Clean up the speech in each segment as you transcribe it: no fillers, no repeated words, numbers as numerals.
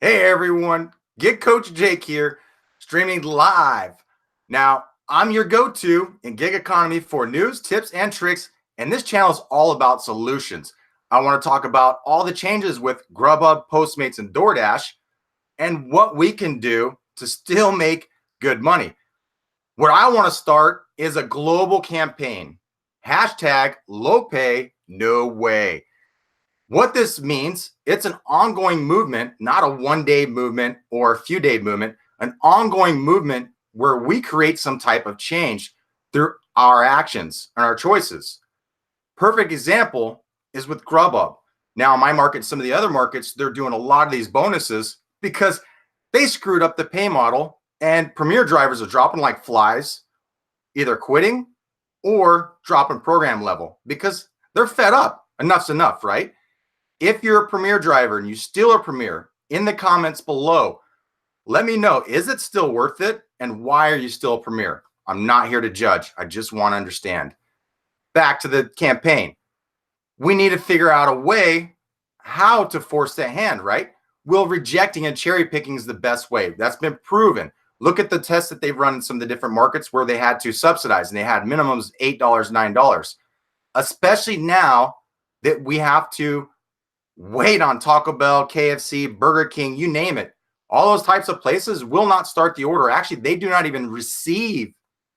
Hey everyone, Get Coach Jake here, streaming live. Now, I'm your go-to in gig economy for news, tips, and tricks, and this channel is all about solutions. I want to talk about all the changes with GrubHub, Postmates, and DoorDash, and what we can do to still make good money. Where I want to start is a global campaign. Hashtag low pay, no way. What this means, it's an ongoing movement, not a one-day movement or a few-day movement, an ongoing movement where we create some type of change through our actions and our choices. Perfect example is with GrubHub. Now, in my market, some of the other markets, they're doing a lot of these bonuses because they screwed up the pay model, and premier drivers are dropping like flies, either quitting or dropping program level because they're fed up. Enough's enough, right? If you're a premier driver and you still are premier, in the comments below, let me know, is it still worth it? And why are you still a premier? I'm not here to judge. I just want to understand. Back to the campaign. We need to figure out a way how to force that hand, right? Will rejecting and cherry picking is the best way. That's been proven. Look at the tests that they've run in some of the different markets where they had to subsidize and they had minimums $8, $9, especially now that we have to wait on Taco Bell, KFC, Burger King, you name it. All those types of places will not start the order. Actually, they do not even receive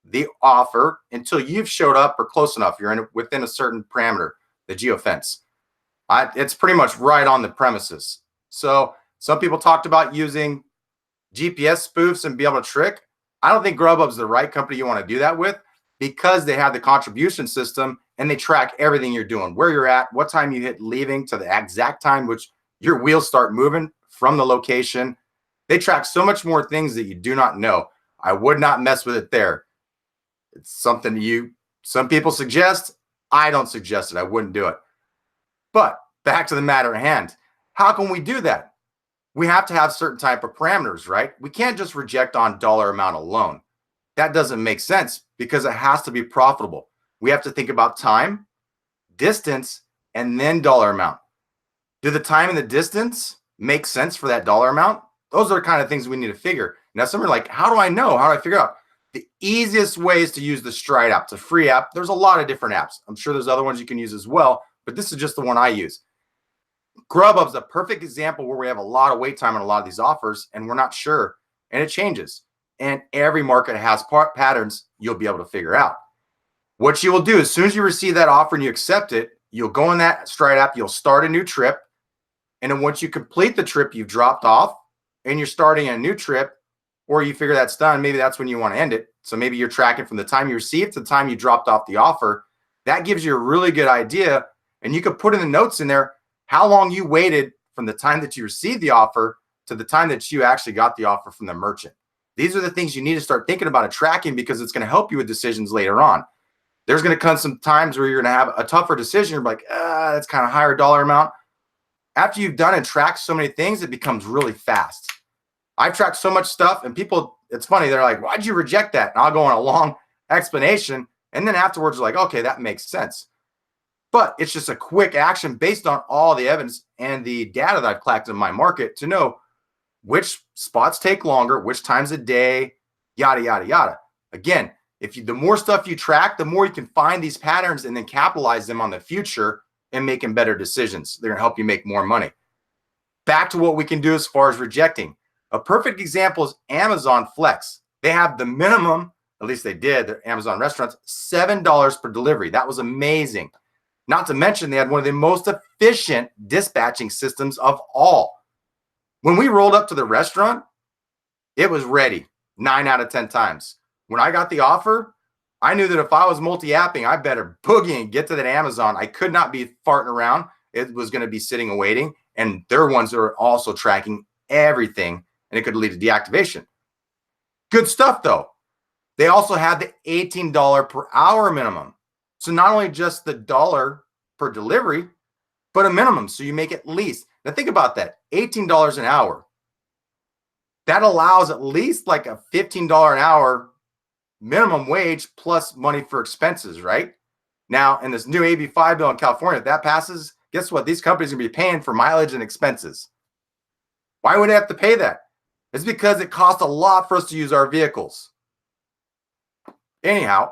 the offer until you've showed up or close enough. You're within a certain parameter, the geofence. It's pretty much right on the premises. So some people talked about using GPS spoofs and be able to trick. I don't think GrubHub's the right company you want to do that with because they have the contribution system and they track everything you're doing, where you're at, what time you hit leaving to the exact time which your wheels start moving from the location. They track so much more things that you do not know. I would not mess with it there. It's something some people suggest. I don't suggest it. I wouldn't do it. But back to the matter at hand. How can we do that? We have to have certain type of parameters, right? We can't just reject on dollar amount alone. That doesn't make sense because it has to be profitable. We have to think about time, distance, and then dollar amount. Do the time and the distance make sense for that dollar amount? Those are the kind of things we need to figure. Now, some are like, how do I know? How do I figure out? The easiest way is to use the Stride app. It's a free app. There's a lot of different apps. I'm sure there's other ones you can use as well, but this is just the one I use. GrubHub's a perfect example where we have a lot of wait time on a lot of these offers and we're not sure, and it changes. And every market has patterns you'll be able to figure out. What you will do, as soon as you receive that offer and you accept it, you'll go in that Stride app, you'll start a new trip. And then once you complete the trip you've dropped off and you're starting a new trip, or you figure that's done, maybe that's when you want to end it. So maybe you're tracking from the time you received to the time you dropped off the offer. That gives you a really good idea. And you could put in the notes in there how long you waited from the time that you received the offer to the time that you actually got the offer from the merchant. These are the things you need to start thinking about and tracking because it's going to help you with decisions later on. There's going to come some times where you're going to have a tougher decision. You're like, that's kind of higher dollar amount. After you've done and tracked so many things, it becomes really fast. I've tracked so much stuff and people, it's funny. They're like, why'd you reject that? And I'll go on a long explanation. And then afterwards, like, okay, that makes sense. But it's just a quick action based on all the evidence and the data that I've collected in my market to know which spots take longer, which times a day, yada, yada, yada. Again, the more stuff you track, the more you can find these patterns and then capitalize them on the future and making better decisions. They're going to help you make more money. Back to what we can do as far as rejecting. A perfect example is Amazon Flex. They have the minimum, at least they did, their Amazon restaurants, $7 per delivery. That was amazing. Not to mention they had one of the most efficient dispatching systems of all. When we rolled up to the restaurant, it was ready 9 out of 10 times. When I got the offer, I knew that if I was multi-apping, I better boogie and get to that Amazon. I could not be farting around. It was going to be sitting and waiting. And they're ones that are also tracking everything, and it could lead to deactivation. Good stuff, though. They also had the $18 per hour minimum. So not only just the dollar per delivery, but a minimum. So you make at least, now think about that, $18 an hour. That allows at least like a $15 an hour minimum wage plus money for expenses, right? Now, in this new AB5 bill in California, if that passes, guess what? These companies are going to be paying for mileage and expenses. Why would I have to pay that? It's because it costs a lot for us to use our vehicles. Anyhow,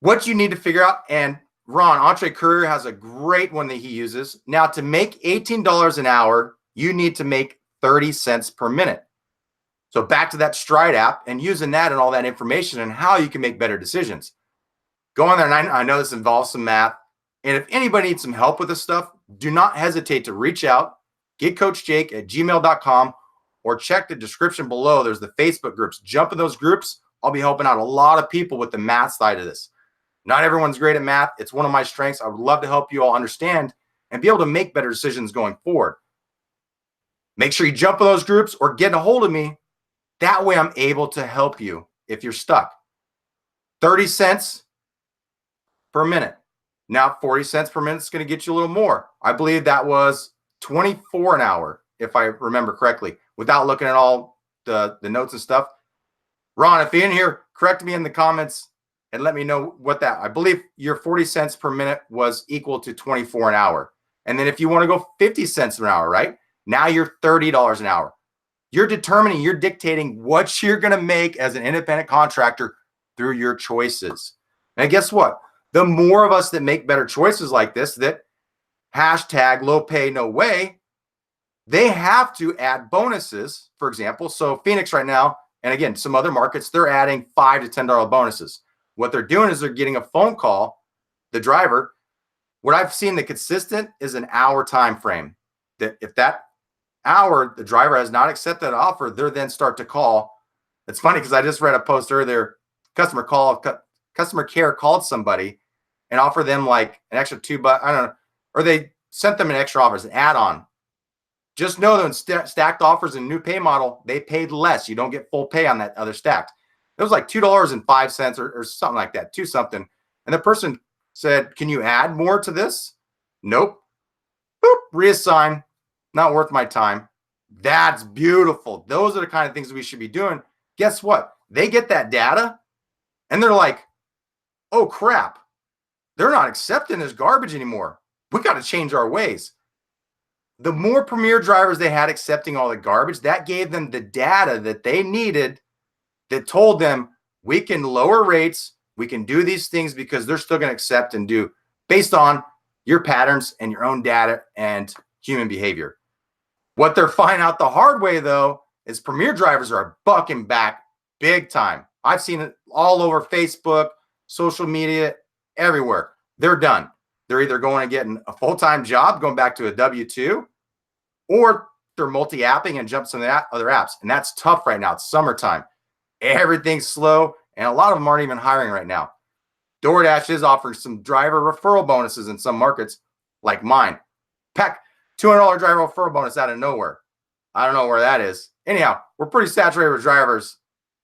what you need to figure out, and Ron, Entree Courier has a great one that he uses. Now, to make $18 an hour, you need to make 30 cents per minute. So back to that Stride app and using that and all that information and how you can make better decisions. Go on there, and I know this involves some math. And if anybody needs some help with this stuff, do not hesitate to reach out, getcoachjake@gmail.com, or check the description below. There's the Facebook groups. Jump in those groups. I'll be helping out a lot of people with the math side of this. Not everyone's great at math. It's one of my strengths. I would love to help you all understand and be able to make better decisions going forward. Make sure you jump in those groups or get a hold of me. That way I'm able to help you if you're stuck. 30 cents per minute. Now 40 cents per minute is going to get you a little more. I believe that was 24 an hour, if I remember correctly, without looking at all the notes and stuff. Ron, if you're in here, correct me in the comments and let me know what that, I believe your 40 cents per minute was equal to 24 an hour. And then if you want to go 50 cents an hour, right? Now you're $30 an hour. You're determining, you're dictating what you're going to make as an independent contractor through your choices. And guess what? The more of us that make better choices like this, that hashtag low pay, no way, they have to add bonuses, for example. So Phoenix right now, and again, some other markets, they're adding $5 to $10 bonuses. What they're doing is they're getting a phone call, the driver. What I've seen the consistent is an hour time frame. That if that hour the driver has not accepted an offer, they then start to call. It's funny because I just read a post earlier. Customer care called somebody and offered them like an extra $2. I don't know, or they sent them an extra offer as an add-on. Just know that in stacked offers and new pay model, they paid less. You don't get full pay on that other stacked. It was like $2.05 or something like that, two something. And the person said, "Can you add more to this?" Nope. Boop, reassign. Not worth my time. That's beautiful. Those are the kind of things we should be doing. Guess what? They get that data and they're like, oh crap, they're not accepting this garbage anymore. We got to change our ways. The more premier drivers they had accepting all the garbage, that gave them the data that they needed that told them we can lower rates, we can do these things because they're still going to accept and do based on your patterns and your own data and human behavior. What they're finding out the hard way, though, is premier drivers are bucking back big time. I've seen it all over Facebook, social media, everywhere. They're done. They're either going and getting a full-time job, going back to a W-2, or they're multi-apping and jump some of the other apps. And that's tough right now. It's summertime. Everything's slow, and a lot of them aren't even hiring right now. DoorDash is offering some driver referral bonuses in some markets, like mine. Pack $200 driver referral bonus out of nowhere. I don't know where that is. Anyhow, we're pretty saturated with drivers,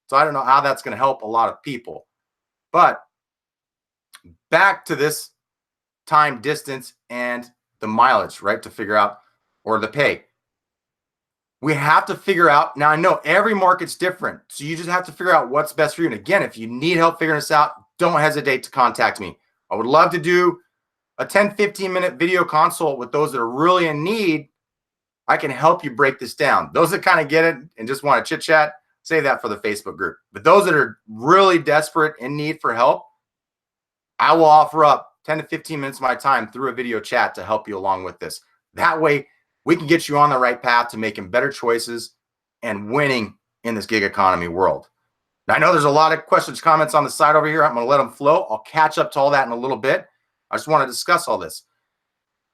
so I don't know how that's going to help a lot of people. But back to this time, distance, and the mileage, right, to figure out, or the pay. We have to figure out, now I know every market's different, so you just have to figure out what's best for you. And again, if you need help figuring this out, don't hesitate to contact me. I would love to do a 10, 15-minute video consult with those that are really in need. I can help you break this down. Those that kind of get it and just want to chit chat, save that for the Facebook group. But those that are really desperate in need for help, I will offer up 10 to 15 minutes of my time through a video chat to help you along with this. That way, we can get you on the right path to making better choices and winning in this gig economy world. Now, I know there's a lot of questions, comments on the side over here. I'm going to let them flow. I'll catch up to all that in a little bit. I just want to discuss all this.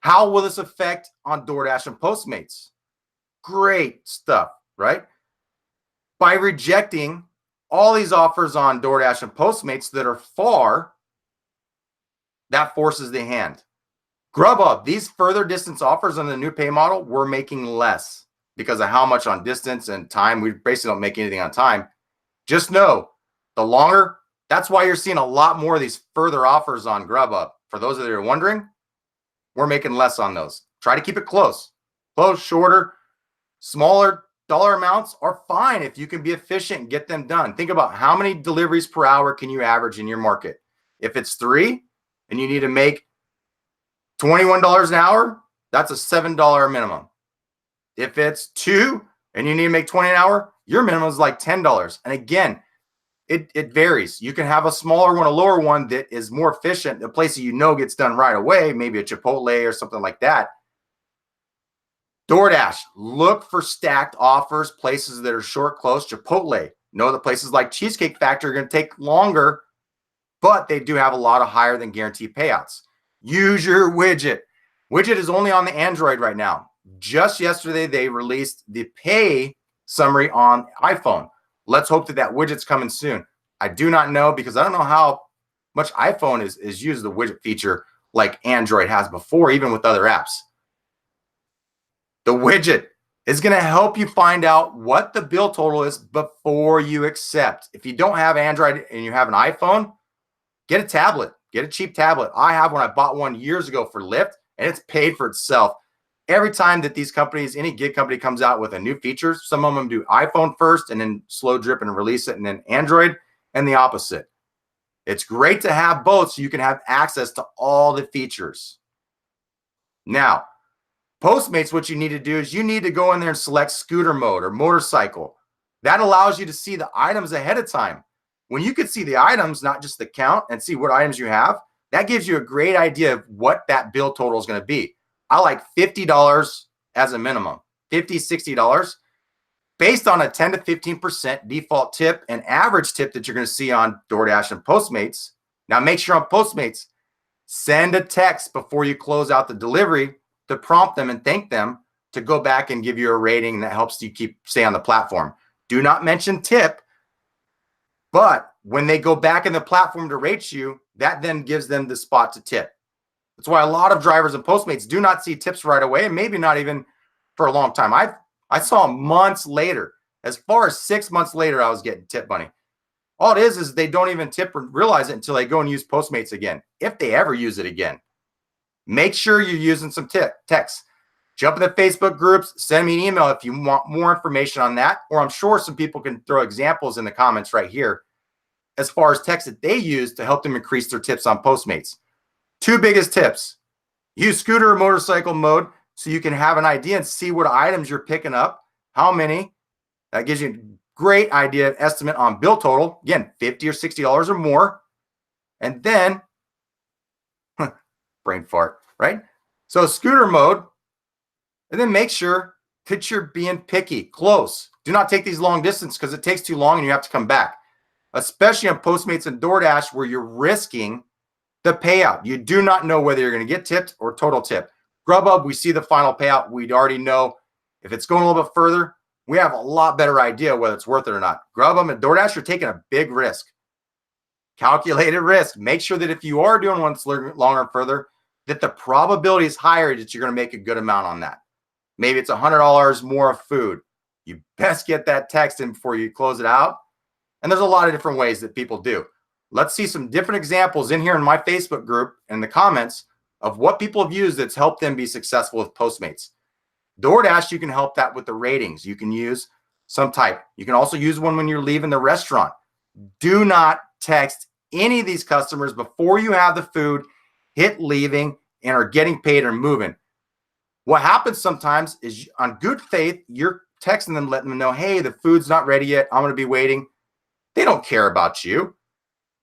How will this affect on DoorDash and Postmates? Great stuff, right? By rejecting all these offers on DoorDash and Postmates that are far, that forces the hand. GrubHub, these further distance offers on the new pay model, we're making less because of how much on distance and time. We basically don't make anything on time. Just know the longer, that's why you're seeing a lot more of these further offers on GrubHub. For those that are wondering, we're making less on those. Try to keep it close, shorter, smaller dollar amounts are fine if you can be efficient and get them done. Think about how many deliveries per hour can you average in your market. If it's 3 and you need to make $21 an hour, that's a $7 minimum. If it's 2 and you need to make 20 an hour, your minimum is like $10. And again, it varies. You can have a smaller one, a lower one that is more efficient. The place that you know gets done right away, maybe a Chipotle or something like that. DoorDash, look for stacked offers, places that are short, close. Chipotle, know that places like Cheesecake Factory are going to take longer, but they do have a lot of higher than guaranteed payouts. Use your widget. Widget is only on the Android right now. Just yesterday, they released the pay summary on iPhone. Let's hope that that widget's coming soon. I do not know because I don't know how much iPhone is used the widget feature like Android has before, even with other apps. The widget is going to help you find out what the bill total is before you accept. If you don't have Android and you have an iPhone, get a tablet. Get a cheap tablet. I have one. I bought one years ago for Lyft, and it's paid for itself. Every time that these companies, any gig company comes out with a new feature, some of them do iPhone first and then slow drip and release it, and then Android, and the opposite. It's great to have both so you can have access to all the features. Now, Postmates, what you need to do is you need to go in there and select scooter mode or motorcycle. That allows you to see the items ahead of time. When you can see the items, not just the count, and see what items you have, that gives you a great idea of what that bill total is going to be. I like $50 as a minimum, $50, $60, based on a 10 to 15% default tip and average tip that you're going to see on DoorDash and Postmates. Now, make sure on Postmates, send a text before you close out the delivery to prompt them and thank them to go back and give you a rating that helps you stay on the platform. Do not mention tip, but when they go back in the platform to rate you, that then gives them the spot to tip. That's why a lot of drivers and Postmates do not see tips right away, and maybe not even for a long time. I saw months later, as far as 6 months later, I was getting tip money. All it is they don't even tip or realize it until they go and use Postmates again, if they ever use it again. Make sure you're using some text. Jump in the Facebook groups, send me an email if you want more information on that, or I'm sure some people can throw examples in the comments right here as far as text that they use to help them increase their tips on Postmates. 2 biggest tips. Use scooter or motorcycle mode so you can have an idea and see what items you're picking up, how many. That gives you a great idea, estimate on bill total. Again, $50 or $60 or more. And then, brain fart, right? So scooter mode, and then make sure that you're being picky, close. Do not take these long distance because it takes too long and you have to come back, especially on Postmates and DoorDash where you're risking the payout. You do not know whether you're going to get tipped or total tip. GrubHub, we see the final payout. We'd already know if it's going a little bit further, we have a lot better idea whether it's worth it or not. GrubHub and DoorDash are taking a big risk. Calculated risk. Make sure that if you are doing one that's longer and further, that the probability is higher that you're going to make a good amount on that. Maybe it's $100 more of food. You best get that text in before you close it out. And there's a lot of different ways that people do. Let's see some different examples in here in my Facebook group and the comments of what people have used that's helped them be successful with Postmates. DoorDash, you can help that with the ratings. You can use some type. You can also use one when you're leaving the restaurant. Do not text any of these customers before you have the food, hit leaving, and are getting paid or moving. What happens sometimes is on good faith, you're texting them, letting them know, hey, the food's not ready yet. I'm going to be waiting. They don't care about you.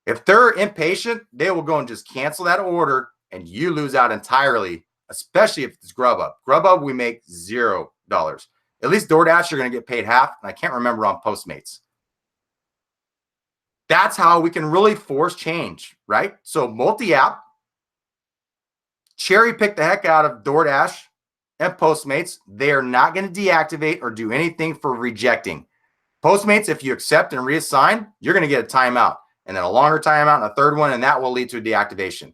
If they're impatient, they will go and just cancel that order and you lose out entirely, especially if it's GrubHub. GrubHub, we make $0. At least DoorDash, you're going to get paid half. And I can't remember on Postmates. That's how we can really force change, right? So multi-app, cherry pick the heck out of DoorDash and Postmates. They are not going to deactivate or do anything for rejecting. Postmates, if you accept and reassign, you're going to get a timeout, and then a longer timeout and a third one, and that will lead to a deactivation.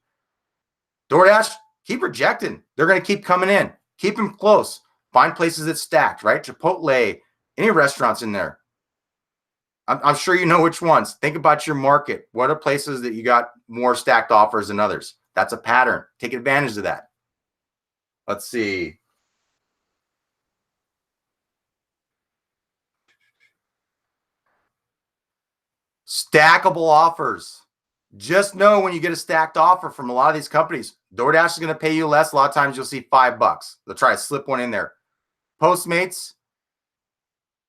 DoorDash, keep rejecting. They're going to keep coming in. Keep them close. Find places that's stacked, right? Chipotle, any restaurants in there. I'm sure you know which ones. Think about your market. What are places that you got more stacked offers than others? That's a pattern. Take advantage of that. Let's see. Stackable offers. Just know when you get a stacked offer from a lot of these companies, DoorDash is going to pay you less. A lot of times you'll see $5. They'll try to slip one in there. Postmates,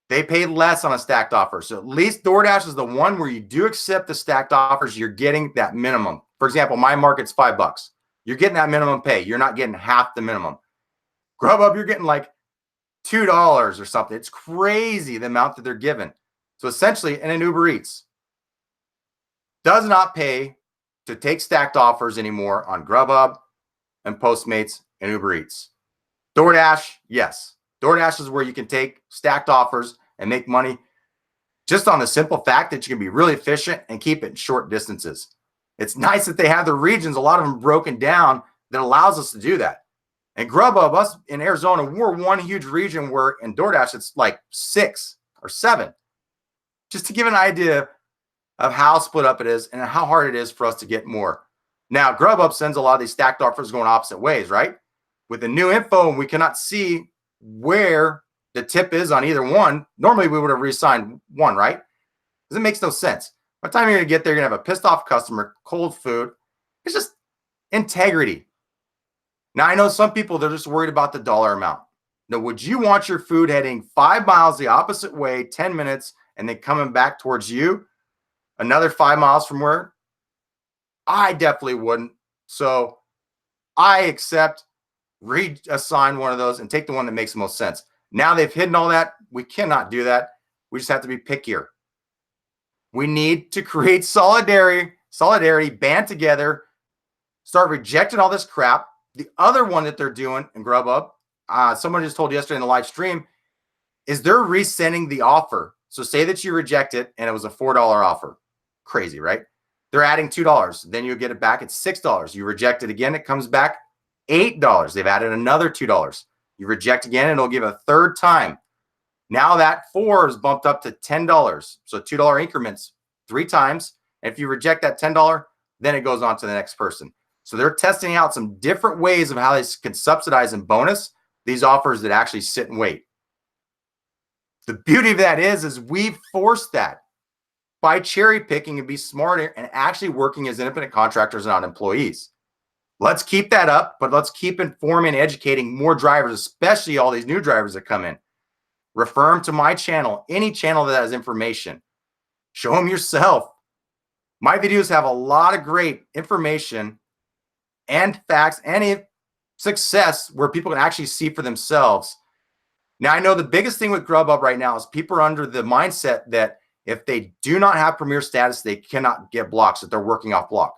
they pay less on a stacked offer. So at least DoorDash is the one where you do accept the stacked offers. You're getting that minimum. For example, my market's $5. You're getting that minimum pay. You're not getting half the minimum. GrubHub, you're getting like $2 or something. It's crazy the amount that they're given. So essentially, and an Uber Eats does not pay to take stacked offers anymore on GrubHub and Postmates and Uber Eats. DoorDash, yes. DoorDash is where you can take stacked offers and make money just on the simple fact that you can be really efficient and keep it in short distances. It's nice that they have the regions, a lot of them broken down, that allows us to do that. And GrubHub, us in Arizona, we're one huge region where in DoorDash, it's like 6 or 7. Just to give an idea of how split up it is and how hard it is for us to get more. Now, GrubHub sends a lot of these stacked offers going opposite ways, right? With the new info, we cannot see where the tip is on either one. Normally, we would have reassigned one, right? Because it makes no sense. By the time you're going to get there, you're going to have a pissed off customer, cold food. It's just integrity. Now, I know some people, they're just worried about the dollar amount. Now, would you want your food heading 5 miles the opposite way, 10 minutes, and then coming back towards you another 5 miles from where? I definitely wouldn't. So I accept, reassign one of those and take the one that makes the most sense. Now they've hidden all that. We cannot do that. We just have to be pickier. We need to create solidarity, band together, start rejecting all this crap. The other one that they're doing in GrubHub, someone just told yesterday in the live stream, is they're resending the offer. So say that you reject it and it was a $4 offer. Crazy, right? They're adding $2. Then you get it back at $6. You reject it again, it comes back $8. They've added another $2. You reject again, and it'll give a third time. Now that 4 is bumped up to $10. So $2 increments 3 times. And if you reject that $10, then it goes on to the next person. So they're testing out some different ways of how they can subsidize and bonus these offers that actually sit and wait. The beauty of that is we've forced that by cherry picking and be smarter and actually working as independent contractors and not employees. Let's keep that up, but let's keep informing and educating more drivers, especially all these new drivers that come in. Refer them to my channel, any channel that has information. Show them yourself. My videos have a lot of great information and facts and success where people can actually see for themselves. Now, I know the biggest thing with GrubHub right now is people are under the mindset that if they do not have premier status, they cannot get blocks, that they're working off block.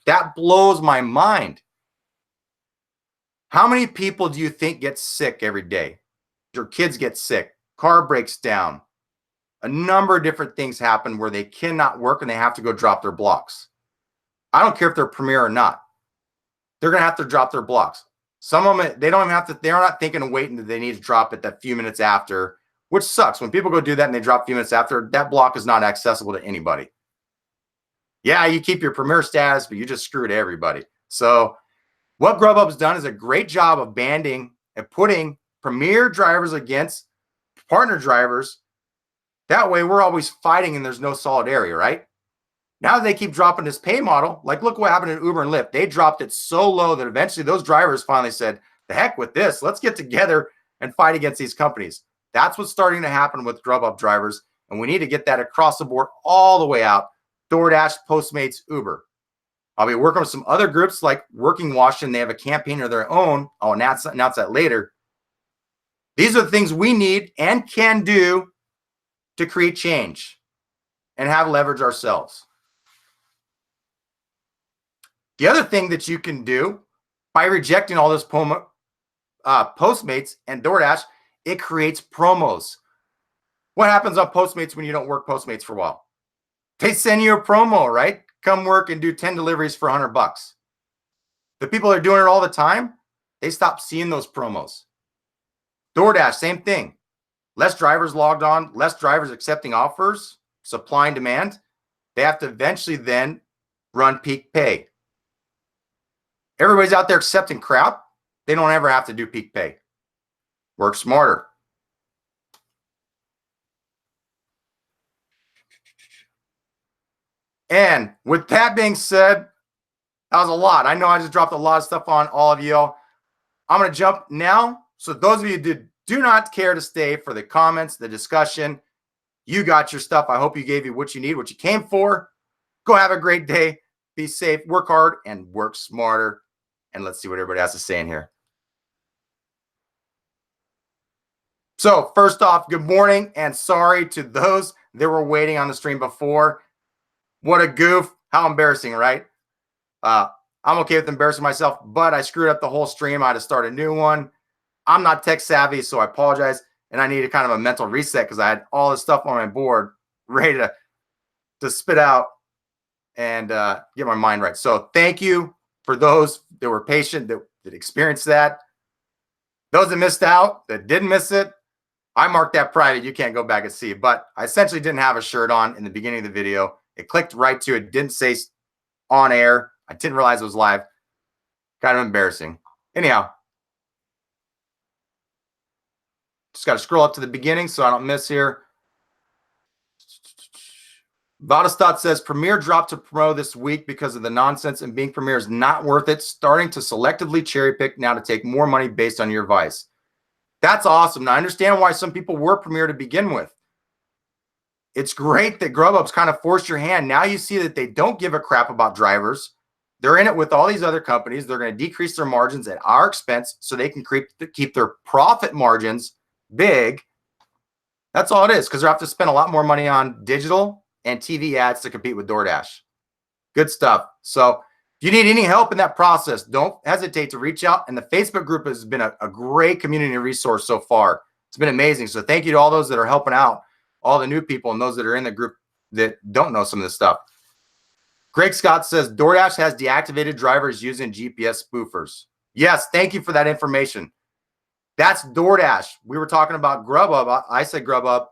That blows my mind. How many people do you think get sick every day? Your kids get sick, car breaks down. A number of different things happen where they cannot work and they have to go drop their blocks. I don't care if they're premier or not. They're going to have to drop their blocks. Some of them, they don't even have to, they're not thinking of waiting that they need to drop it that few minutes after, which sucks. When people go do that and they drop a few minutes after, that block is not accessible to anybody. Yeah, you keep your premier status, but you just screwed everybody. So what GrubHub's done is a great job of banding and putting premier drivers against partner drivers. That way we're always fighting and there's no solidarity, right? Now they keep dropping this pay model. Like, look what happened in Uber and Lyft. They dropped it so low that eventually those drivers finally said, the heck with this. Let's get together and fight against these companies. That's what's starting to happen with GrubHub drivers. And we need to get that across the board all the way out. DoorDash, Postmates, Uber. I'll be working with some other groups like Working Washington. They have a campaign of their own. I'll announce that later. These are the things we need and can do to create change and have leverage ourselves. The other thing that you can do by rejecting all this Postmates and DoorDash, it creates promos. What happens on Postmates when you don't work Postmates for a while? They send you a promo, right? Come work and do 10 deliveries for $100. The people that are doing it all the time, they stop seeing those promos. DoorDash, same thing. Less drivers logged on, less drivers accepting offers, supply and demand. They have to eventually then run peak pay. Everybody's out there accepting crap. They don't ever have to do peak pay. Work smarter. And with that being said, that was a lot. I know I just dropped a lot of stuff on all of y'all. I'm going to jump now So those of you that do not care to stay for the comments, the discussion, you got your stuff. I hope you gave you what you need, what you came for. Go have a great day. Be safe, work hard, and work smarter. And let's see what everybody has to say in here. So first off, good morning and sorry to those that were waiting on the stream before. What a goof. How embarrassing, right? I'm okay with embarrassing myself, but I screwed up the whole stream. I had to start a new one. I'm not tech savvy, so I apologize. And I needed kind of a mental reset because I had all this stuff on my board ready to spit out and get my mind right. So thank you for those that were patient, that experienced that. Those that missed out, that didn't miss it, I marked that private. You can't go back and see it. But I essentially didn't have a shirt on in the beginning of the video. It clicked right to it. Didn't say on air. I didn't realize it was live. Kind of embarrassing. Anyhow, just got to scroll up to the beginning so I don't miss here. Vadastat says Premiere dropped to promo this week because of the nonsense, and being Premiere is not worth it. Starting to selectively cherry pick now to take more money based on your advice. That's awesome. Now I understand why some people were Premiere to begin with. It's great that GrubHub's kind of forced your hand. Now you see that they don't give a crap about drivers. They're in it with all these other companies. They're going to decrease their margins at our expense so they can keep their profit margins big. That's all it is, because they have to spend a lot more money on digital and TV ads to compete with DoorDash. Good stuff. So if you need any help in that process, don't hesitate to reach out. And the Facebook group has been a great community resource so far. It's been amazing. So thank you to all those that are helping out, all the new people and those that are in the group that don't know some of this stuff. Greg Scott says DoorDash has deactivated drivers using GPS spoofers. Yes, thank you for that information. That's DoorDash. We were talking about GrubHub. I said GrubHub.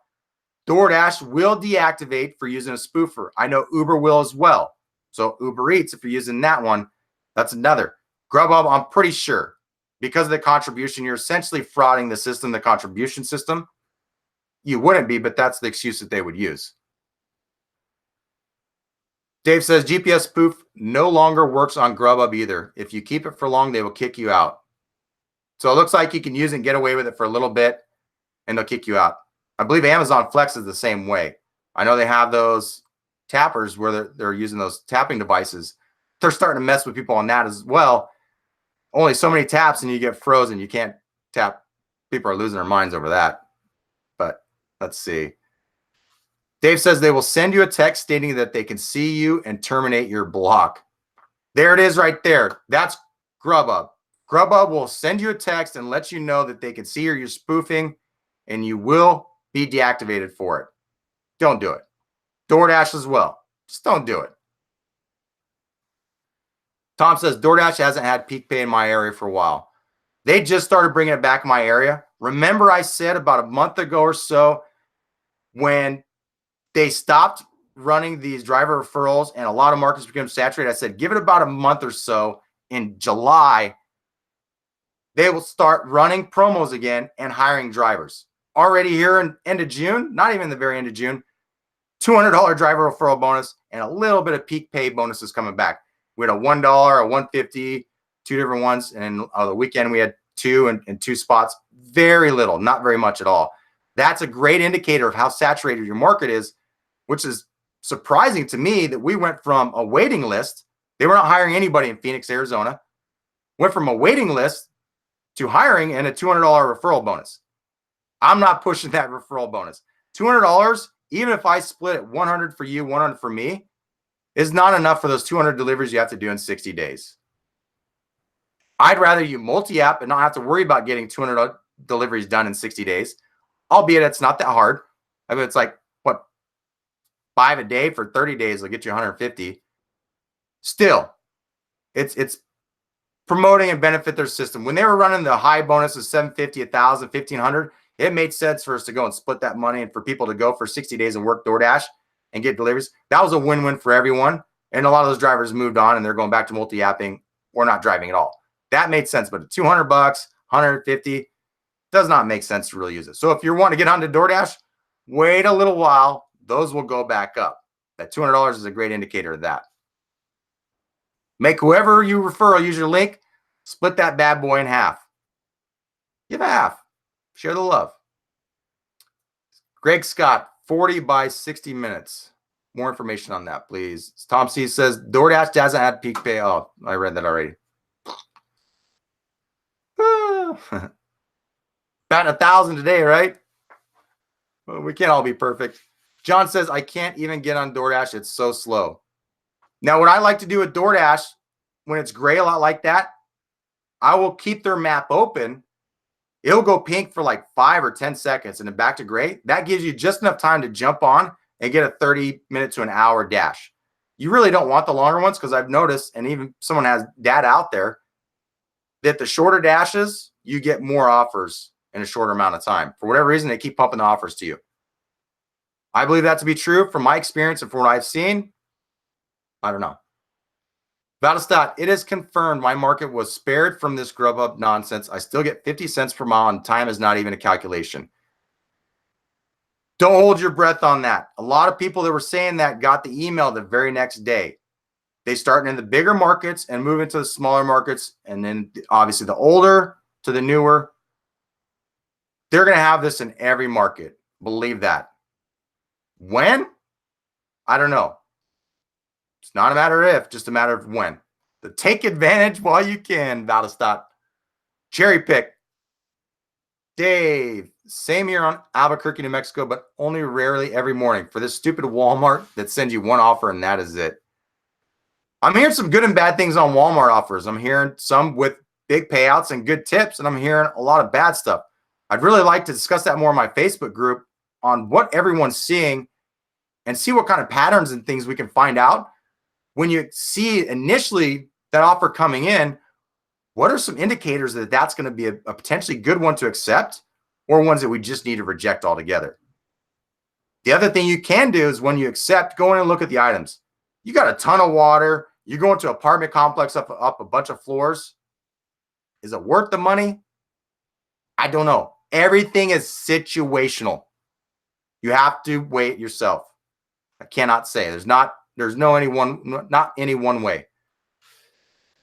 DoorDash will deactivate for using a spoofer. I know Uber will as well. So Uber Eats, if you're using that one, that's another. GrubHub, I'm pretty sure, because of the contribution, you're essentially frauding the system, the contribution system. You wouldn't be, but that's the excuse that they would use. Dave says GPS spoof no longer works on GrubHub either. If you keep it for long, they will kick you out. So it looks like you can use it and get away with it for a little bit, and they'll kick you out. I believe Amazon Flex is the same way. I know they have those tappers where they're using those tapping devices. They're starting to mess with people on that as well. Only so many taps and you get frozen. You can't tap. People are losing their minds over that. But let's see. Dave says they will send you a text stating that they can see you and terminate your block. There it is right there. That's GrubHub. GrubHub will send you a text and let you know that they can see you're spoofing, and you will be deactivated for it. Don't do it. DoorDash as well. Just don't do it. Tom says DoorDash hasn't had peak pay in my area for a while. They just started bringing it back in my area. Remember I said about a month ago or so when they stopped running these driver referrals and a lot of markets became saturated, I said, give it about a month or so. In July, they will start running promos again and hiring drivers. Already here in end of June, not even the very end of June, $200 driver referral bonus and a little bit of peak pay bonuses coming back. We had a $1, a $150, two different ones. And the weekend we had two and two spots. Very little, not very much at all. That's a great indicator of how saturated your market is, which is surprising to me that we went from a waiting list. They were not hiring anybody in Phoenix, Arizona. Went from a waiting list to hiring and a $200 referral bonus. I'm not pushing that referral bonus. $200, even if I split it 100 for you, 100 for me, is not enough for those 200 deliveries you have to do in 60 days. I'd rather you multi-app and not have to worry about getting 200 deliveries done in 60 days, albeit it's not that hard. I mean, it's like, what, 5 a day for 30 days will get you 150. Still, it's promoting and benefit their system. When they were running the high bonuses, 750, 1,000, 1,500, it made sense for us to go and split that money and for people to go for 60 days and work DoorDash and get deliveries. That was a win-win for everyone. And a lot of those drivers moved on and they're going back to multi-apping or not driving at all. That made sense, but $200, 150 does not make sense to really use it. So if you want to get onto DoorDash, wait a little while. Those will go back up. That $200 is a great indicator of that. Make whoever you refer use your link, split that bad boy in half. Give a half. Share the love. Greg Scott, 40 by 60 minutes. More information on that, please. Tom C says DoorDash doesn't have peak pay. Oh, I read that already. About 1,000 today, right? Well, we can't all be perfect. John says, I can't even get on DoorDash. It's so slow. Now, what I like to do with DoorDash, when it's gray a lot like that, I will keep their map open. It'll go pink for like 5 or 10 seconds and then back to gray. That gives you just enough time to jump on and get a 30-minute to an hour dash. You really don't want the longer ones because I've noticed, and even someone has data out there, that the shorter dashes, you get more offers in a shorter amount of time. For whatever reason, they keep pumping the offers to you. I believe that to be true from my experience and from what I've seen. I don't know. Battlestat, it is confirmed my market was spared from this GrubHub nonsense. I still get 50 cents per mile and time is not even a calculation. Don't hold your breath on that. A lot of people that were saying that got the email the very next day. They start in the bigger markets and move into the smaller markets. And then obviously the older to the newer. They're going to have this in every market. Believe that. When? I don't know. It's not a matter of if, just a matter of when. To take advantage while you can, Battlestat. Cherry pick. Dave, same here on Albuquerque, New Mexico, but only rarely every morning for this stupid Walmart that sends you one offer and that is it. I'm hearing some good and bad things on Walmart offers. I'm hearing some with big payouts and good tips, and I'm hearing a lot of bad stuff. I'd really like to discuss that more in my Facebook group on what everyone's seeing and see what kind of patterns and things we can find out. When you see initially that offer coming in, what are some indicators that that's going to be a potentially good one to accept or ones that we just need to reject altogether? The other thing you can do is when you accept, go in and look at the items. You got a ton of water. You go into an apartment complex up a bunch of floors. Is it worth the money? I don't know. Everything is situational. You have to weigh it yourself. I cannot say. There's not any one way.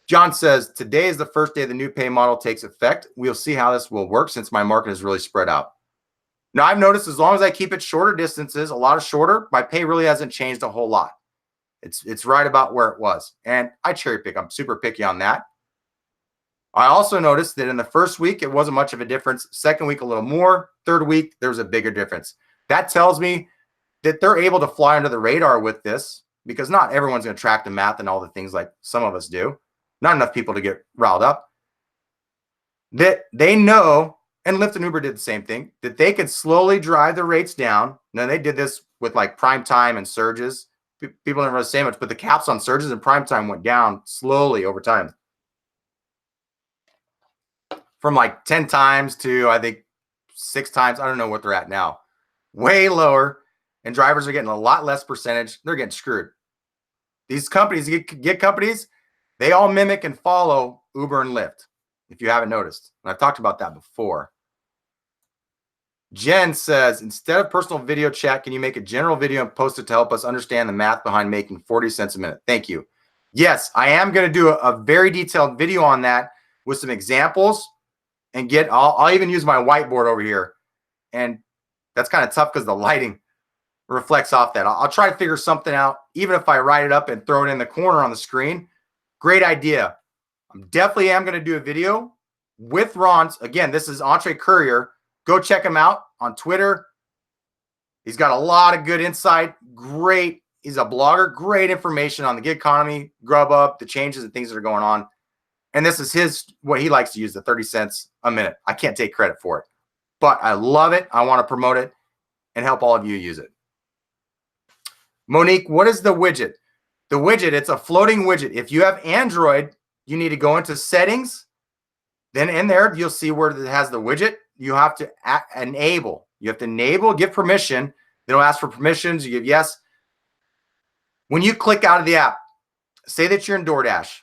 John says, today is the first day the new pay model takes effect. We'll see how this will work since my market is really spread out. Now, I've noticed as long as I keep it shorter distances, a lot shorter, my pay really hasn't changed a whole lot. It's right about where it was. And I cherry pick. I'm super picky on that. I also noticed that in the first week, it wasn't much of a difference. Second week, a little more. Third week, there was a bigger difference. That tells me that they're able to fly under the radar with this because not everyone's going to track the math and all the things like some of us do. Not enough people to get riled up. That they know, and Lyft and Uber did the same thing, that they could slowly drive the rates down. Now, they did this with like prime time and surges. People didn't really say much, but the caps on surges and prime time went down slowly over time. From like 10 times to, I think, 6 times. I don't know what they're at now. Way lower. And drivers are getting a lot less percentage. They're getting screwed. These companies, gig companies, they all mimic and follow Uber and Lyft, if you haven't noticed. And I've talked about that before. Jen says, instead of personal video chat, can you make a general video and post it to help us understand the math behind making 40 cents a minute? Thank you. Yes, I am going to do a very detailed video on that with some examples and I'll even use my whiteboard over here. And that's kind of tough because the lighting reflects off that. I'll try to figure something out, even if I write it up and throw it in the corner on the screen. Great idea. I definitely am going to do a video with Ron's. Again, this is Entree Courier. Go check him out on Twitter. He's got a lot of good insight. Great. He's a blogger. Great information on the gig economy, GrubHub, the changes and things that are going on. And this is what he likes to use, the 30 cents a minute. I can't take credit for it, but I love it. I want to promote it and help all of you use it. Monique, what is the widget? The widget, it's a floating widget. If you have Android, you need to go into settings. Then in there, you'll see where it has the widget. You have to enable. You have to enable, give permission. They don't ask for permissions. You give yes. When you click out of the app, say that you're in DoorDash,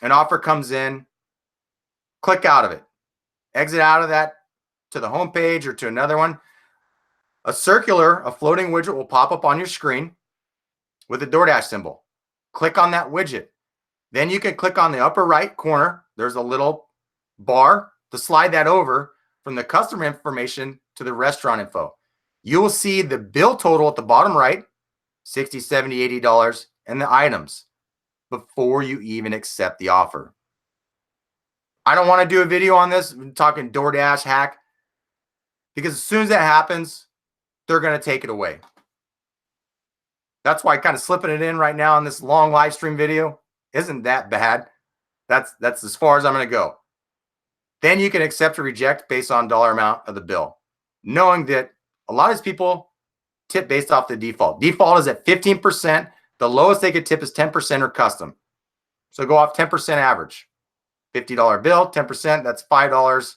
an offer comes in, click out of it. Exit out of that to the home page or to another one. A floating widget will pop up on your screen with a DoorDash symbol. Click on that widget. Then you can click on the upper right corner. There's a little bar to slide that over from the customer information to the restaurant info. You will see the bill total at the bottom right, $60, $70, $80, and the items before you even accept the offer. I don't want to do a video on this. I'm talking DoorDash hack, because as soon as that happens, they're going to take it away. That's why kind of slipping it in right now in this long live stream video isn't that bad. That's as far as I'm going to go. Then you can accept or reject based on dollar amount of the bill, knowing that a lot of these people tip based off the default. Default is at 15%. The lowest they could tip is 10% or custom. So go off 10% average. $50 bill, 10%, that's $5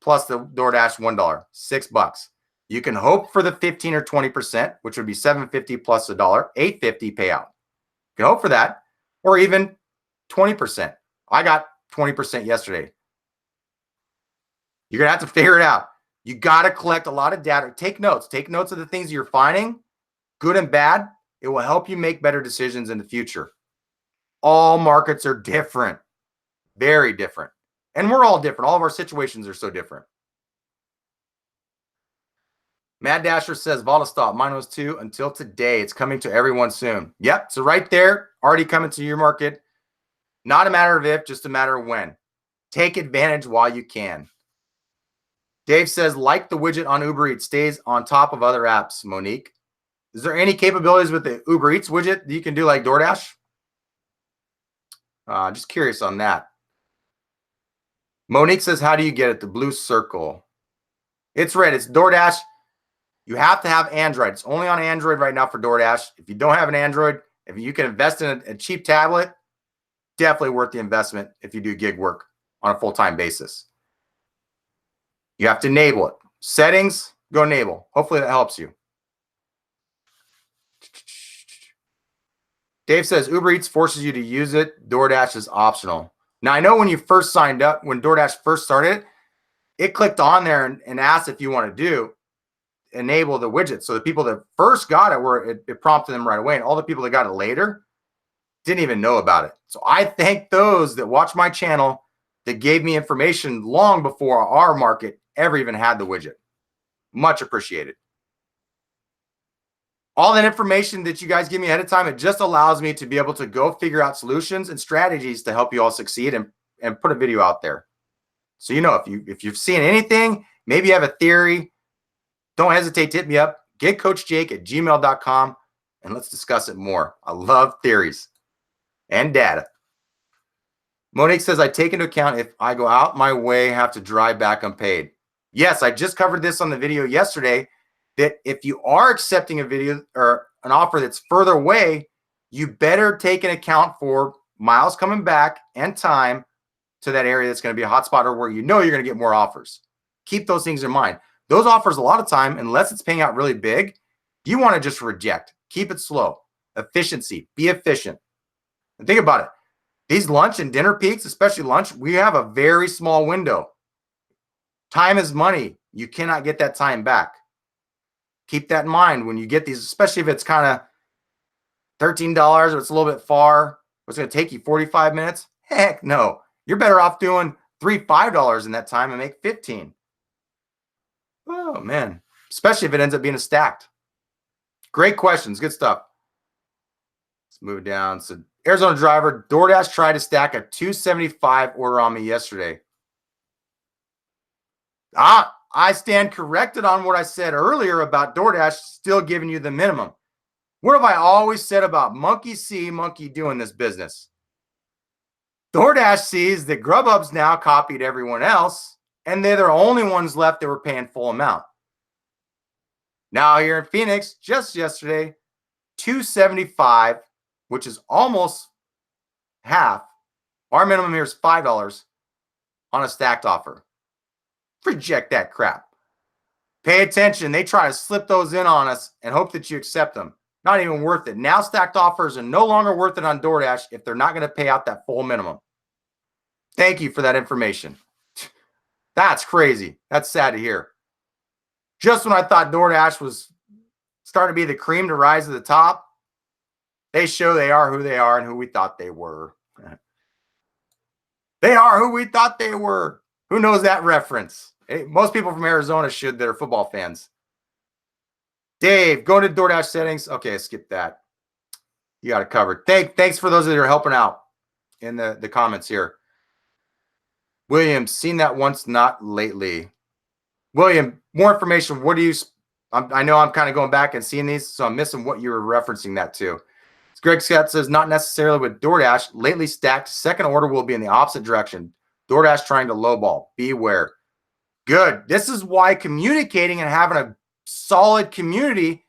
plus the DoorDash $1, $6. You can hope for the 15 or 20%, which would be $7.50 plus $1, $8.50 payout. You can hope for that, or even 20%. I got 20% yesterday. You're going to have to figure it out. You got to collect a lot of data. Take notes. Take notes of the things you're finding, good and bad. It will help you make better decisions in the future. All markets are different, very different. And we're all different. All of our situations are so different. Mad Dasher says, Volastop, mine was too until today. It's coming to everyone soon. Yep. So right there, already coming to your market. Not a matter of if, just a matter of when. Take advantage while you can. Dave says, like the widget on Uber Eats stays on top of other apps, Monique. Is there any capabilities with the Uber Eats widget that you can do like DoorDash? Just curious on that. Monique says, how do you get it? The blue circle. It's red. It's DoorDash. You have to have Android. It's only on Android right now for DoorDash. If you don't have an Android, if you can invest in a cheap tablet, definitely worth the investment if you do gig work on a full-time basis. You have to enable it. Settings, go enable. Hopefully that helps you. Dave says, Uber Eats forces you to use it. DoorDash is optional. Now, I know when you first signed up, when DoorDash first started, it clicked on there and asked if you want to enable the widget. So the people that first got it, it prompted them right away. And all the people that got it later didn't even know about it. So I thank those that watch my channel that gave me information long before our market ever even had the widget. Much appreciated. All that information that you guys give me ahead of time, it just allows me to be able to go figure out solutions and strategies to help you all succeed and put a video out there. So, you know, if you've seen anything, maybe you have a theory, don't hesitate to hit me up. Get coachjake@gmail.com and let's discuss it more. I love theories and data. Monique says, I take into account if I go out my way, have to drive back unpaid. Yes, I just covered this on the video yesterday, that if you are accepting a video or an offer that's further away, you better take an account for miles coming back and time to that area that's going to be a hotspot or where you know you're going to get more offers. Keep those things in mind. Those offers, a lot of time, unless it's paying out really big, you want to just reject. Keep it slow. Efficiency. Be efficient. And think about it. These lunch and dinner peaks, especially lunch, we have a very small window. Time is money. You cannot get that time back. Keep that in mind when you get these, especially if it's kind of $13 or it's a little bit far. It's going to take you 45 minutes. Heck no. You're better off doing $5 in that time and make 15. Oh, man. Especially if it ends up being a stacked. Great questions. Good stuff. Let's move down. So, Arizona driver, DoorDash tried to stack a $275 order on me yesterday. I stand corrected on what I said earlier about DoorDash still giving you the minimum. What have I always said about monkey see, monkey doing this business? DoorDash sees that GrubHub's now copied everyone else, and they're the only ones left that were paying full amount. Now here in Phoenix, just yesterday, $275, which is almost half. Our minimum here is $5 on a stacked offer. Reject that crap. Pay attention. They try to slip those in on us and hope that you accept them. Not even worth it. Now stacked offers are no longer worth it on DoorDash if they're not going to pay out that full minimum. Thank you for that information. That's crazy. That's sad to hear. Just when I thought DoorDash was starting to be the cream to rise to the top, they show they are who they are and who we thought they were. They are who we thought they were. Who knows that reference? Hey, most people from Arizona should that are football fans. Dave, go to DoorDash settings. Okay, skip that. You got it covered. Thanks for those that are helping out in the comments here. William, seen that once, not lately. William, more information. What do you? I know I'm kind of going back and seeing these, so I'm missing what you were referencing that to. Greg Scott says, not necessarily with DoorDash. Lately stacked, second order will be in the opposite direction. DoorDash trying to lowball. Beware. Good. This is why communicating and having a solid community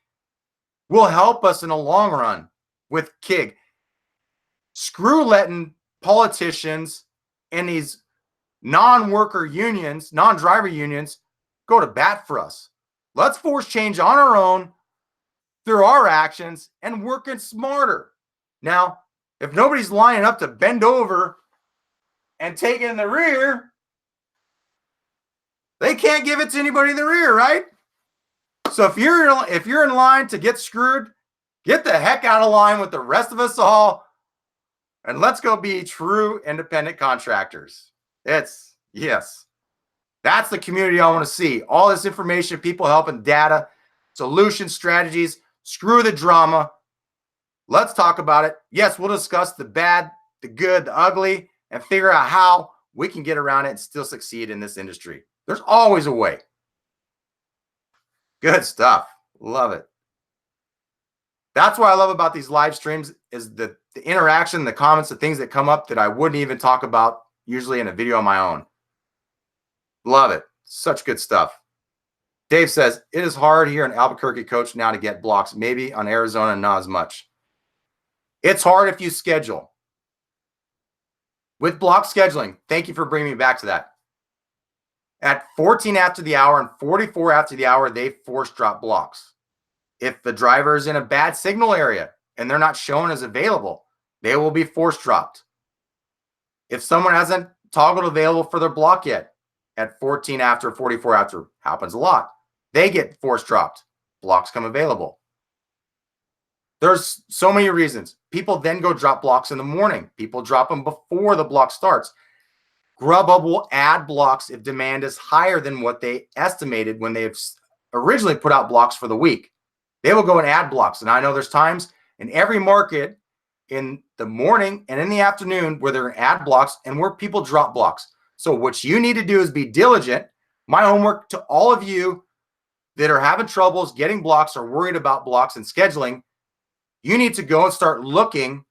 will help us in the long run with KIG. Screw letting politicians and these non-worker unions, non-driver unions, go to bat for us. Let's force change on our own through our actions and working smarter. Now, if nobody's lining up to bend over and take it in the rear, they can't give it to anybody in the rear, right? So if you're in line to get screwed, get the heck out of line with the rest of us all, and let's go be true independent contractors. Yes. That's the community I want to see. All this information, people helping, data, solution strategies, screw the drama. Let's talk about it. Yes, we'll discuss the bad, the good, the ugly, and figure out how we can get around it and still succeed in this industry. There's always a way. Good stuff. Love it. That's what I love about these live streams is the interaction, the comments, the things that come up that I wouldn't even talk about usually in a video on my own. Love it. Such good stuff. Dave says, it is hard here in Albuquerque, coach, now to get blocks. Maybe on Arizona, not as much. It's hard if you schedule. With block scheduling, thank you for bringing me back to that. At 14 after the hour and 44 after the hour, they force drop blocks. If the driver is in a bad signal area and they're not shown as available, they will be force dropped. If someone hasn't toggled available for their block yet, at 14 after, 44 after, happens a lot, they get force dropped. Blocks come available. There's so many reasons. People then go drop blocks in the morning. People drop them before the block starts. GrubHub will add blocks if demand is higher than what they estimated when they've originally put out blocks for the week. They will go and add blocks. And I know there's times in every market in the morning and in the afternoon where they're add blocks and where people drop blocks. So what you need to do is be diligent. My homework to all of you that are having troubles getting blocks or worried about blocks and scheduling, you need to go and start looking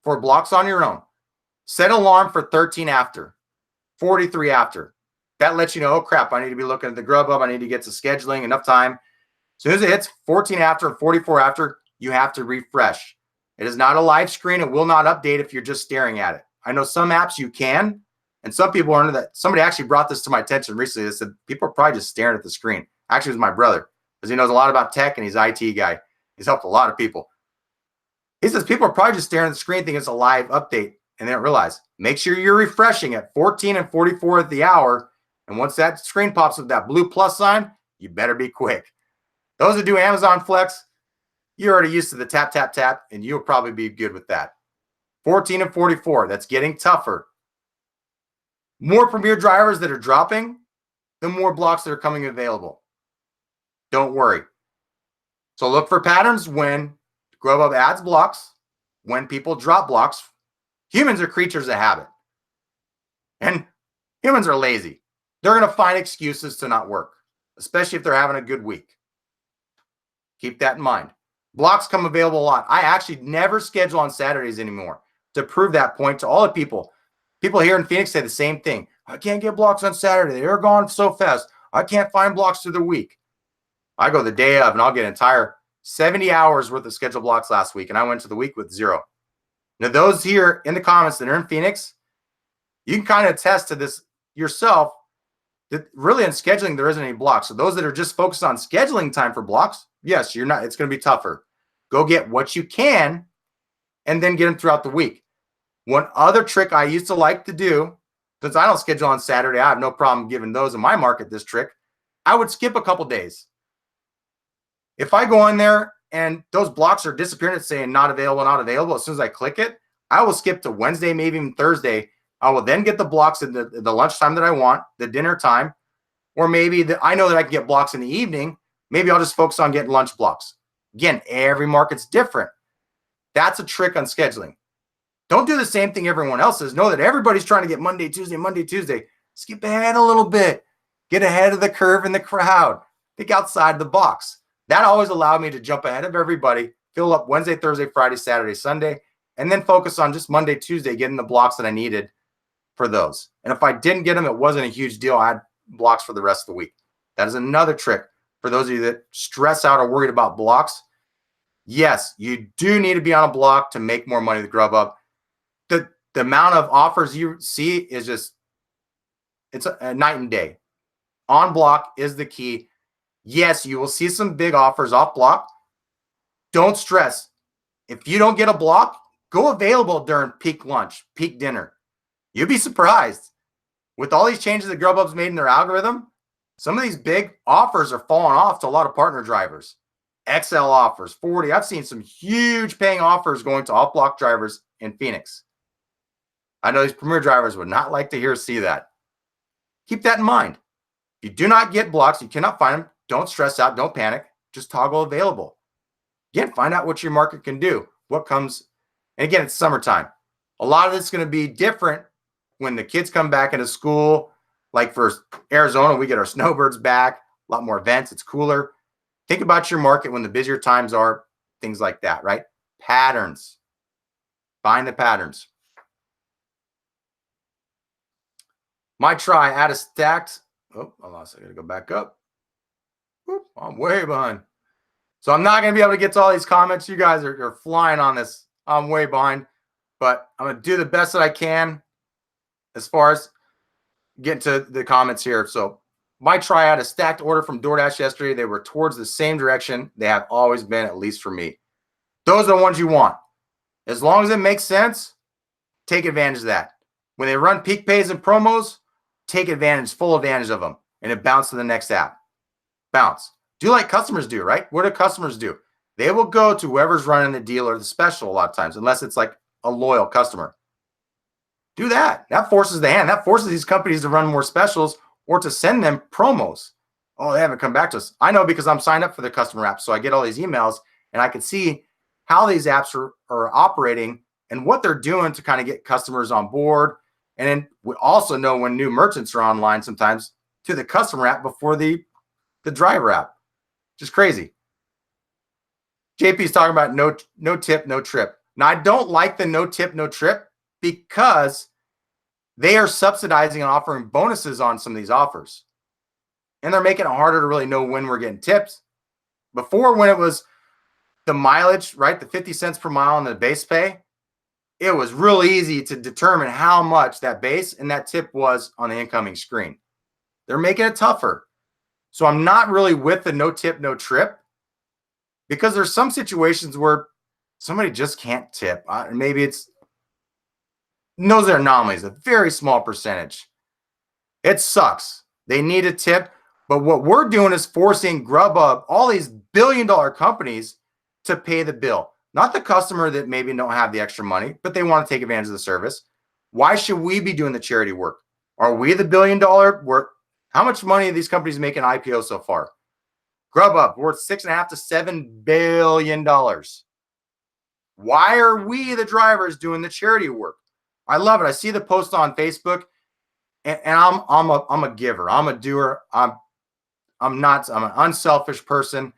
for blocks on your own. Set an alarm for 13 after, 43 after. That lets you know, oh crap, I need to be looking at the GrubHub. I need to get to scheduling enough time. As soon as it hits 14 after and 44 after, you have to refresh. It is not a live screen. It will not update if you're just staring at it. I know some apps you can, and some people are under that. Somebody actually brought this to my attention recently. They said people are probably just staring at the screen. Actually, it was my brother because he knows a lot about tech and he's an IT guy. He's helped a lot of people. He says people are probably just staring at the screen thinking it's a live update and they don't realize. Make sure you're refreshing at 14 and 44 at the hour. And once that screen pops with that blue plus sign, you better be quick. Those that do Amazon Flex, you're already used to the tap, tap, tap, and you'll probably be good with that. 14 and 44, that's getting tougher. More premier drivers that are dropping, the more blocks that are coming available. Don't worry. So look for patterns when GrubHub adds blocks, when people drop blocks. Humans are creatures of habit. And humans are lazy. They're going to find excuses to not work, especially if they're having a good week. Keep that in mind. Blocks come available a lot. I actually never schedule on Saturdays anymore to prove that point to all the people. People here in Phoenix say the same thing. I can't get blocks on Saturday. They're gone so fast. I can't find blocks through the week. I go the day of and I'll get an entire 70 hours worth of scheduled blocks last week, and I went to the week with 0. Now, those here in the comments that are in Phoenix, you can kind of attest to this yourself that really in scheduling, there isn't any blocks. So those that are just focused on scheduling time for blocks, yes, you're not. It's going to be tougher. Go get what you can and then get them throughout the week. One other trick I used to like to do, since I don't schedule on Saturday, I have no problem giving those in my market this trick. I would skip a couple days. If I go in there and those blocks are disappearing, it's saying not available, as soon as I click it, I will skip to Wednesday, maybe even Thursday. I will then get the blocks at the lunchtime that I want, the dinner time. Or maybe I know that I can get blocks in the evening. Maybe I'll just focus on getting lunch blocks. Again, every market's different. That's a trick on scheduling. Don't do the same thing everyone else does. Know that everybody's trying to get Monday, Tuesday, Monday, Tuesday. Skip ahead a little bit. Get ahead of the curve in the crowd. Think outside the box. That always allowed me to jump ahead of everybody, fill up Wednesday, Thursday, Friday, Saturday, Sunday, and then focus on just Monday, Tuesday, getting the blocks that I needed for those. And if I didn't get them, it wasn't a huge deal. I had blocks for the rest of the week. That is another trick for those of you that stress out or worried about blocks. Yes, you do need to be on a block to make more money with GrubHub. The amount of offers you see is just, it's a night and day. On block is the key. Yes, you will see some big offers off block. Don't stress. If you don't get a block, go available during peak lunch, peak dinner. You'll be surprised. With all these changes that GrubHub's made in their algorithm, some of these big offers are falling off to a lot of partner drivers. XL offers, 40. I've seen some huge paying offers going to off-block drivers in Phoenix. I know these premier drivers would not like to see that. Keep that in mind. If you do not get blocks, you cannot find them, don't stress out, don't panic. Just toggle available. Again, find out what your market can do, what comes. And again, it's summertime. A lot of it's going to be different when the kids come back into school. Like for Arizona, we get our snowbirds back, a lot more events. It's cooler. Think about your market when the busier times are, things like that, right? Patterns. Find the patterns. My try, add a stacked. Oh, I lost. I got to go back up. Whoop, I'm way behind. So I'm not going to be able to get to all these comments. You guys are flying on this. I'm way behind. But I'm going to do the best that I can as far as getting to the comments here. So my try, had a stacked order from DoorDash yesterday. They were towards the same direction they have always been, at least for me. Those are the ones you want. As long as it makes sense, take advantage of that. When they run peak pays and promos, take advantage, full advantage of them, and it bounce to the next app. Bounce. Do like customers do, right? What do customers do? They will go to whoever's running the deal or the special a lot of times, unless it's like a loyal customer. Do that. That forces the hand. That forces these companies to run more specials or to send them promos. Oh, they haven't come back to us. I know because I'm signed up for the customer app, so I get all these emails, and I can see how these apps are operating and what they're doing to kind of get customers on board. And then we also know when new merchants are online sometimes to the customer app before the driver app. Just crazy. JP's talking about no tip, no trip. Now, I don't like the no tip, no trip because they are subsidizing and offering bonuses on some of these offers. And they're making it harder to really know when we're getting tips. Before, when it was the mileage, right, the 50 cents per mile on the base pay, it was real easy to determine how much that base and that tip was on the incoming screen. They're making it tougher. So I'm not really with the no tip, no trip, because there's some situations where somebody just can't tip. Maybe it's, those are anomalies, a very small percentage. It sucks. They need a tip. But what we're doing is forcing GrubHub, all these billion-dollar companies, to pay the bill. Not the customer that maybe don't have the extra money, but they want to take advantage of the service. Why should we be doing the charity work? Are we the billion-dollar work? How much money are these companies making IPO so far? GrubHub, worth $6.5 to $7 billion. Why are we, the drivers, doing the charity work? I love it. I see the post on Facebook, and I'm a giver. I'm a doer. I'm an unselfish person.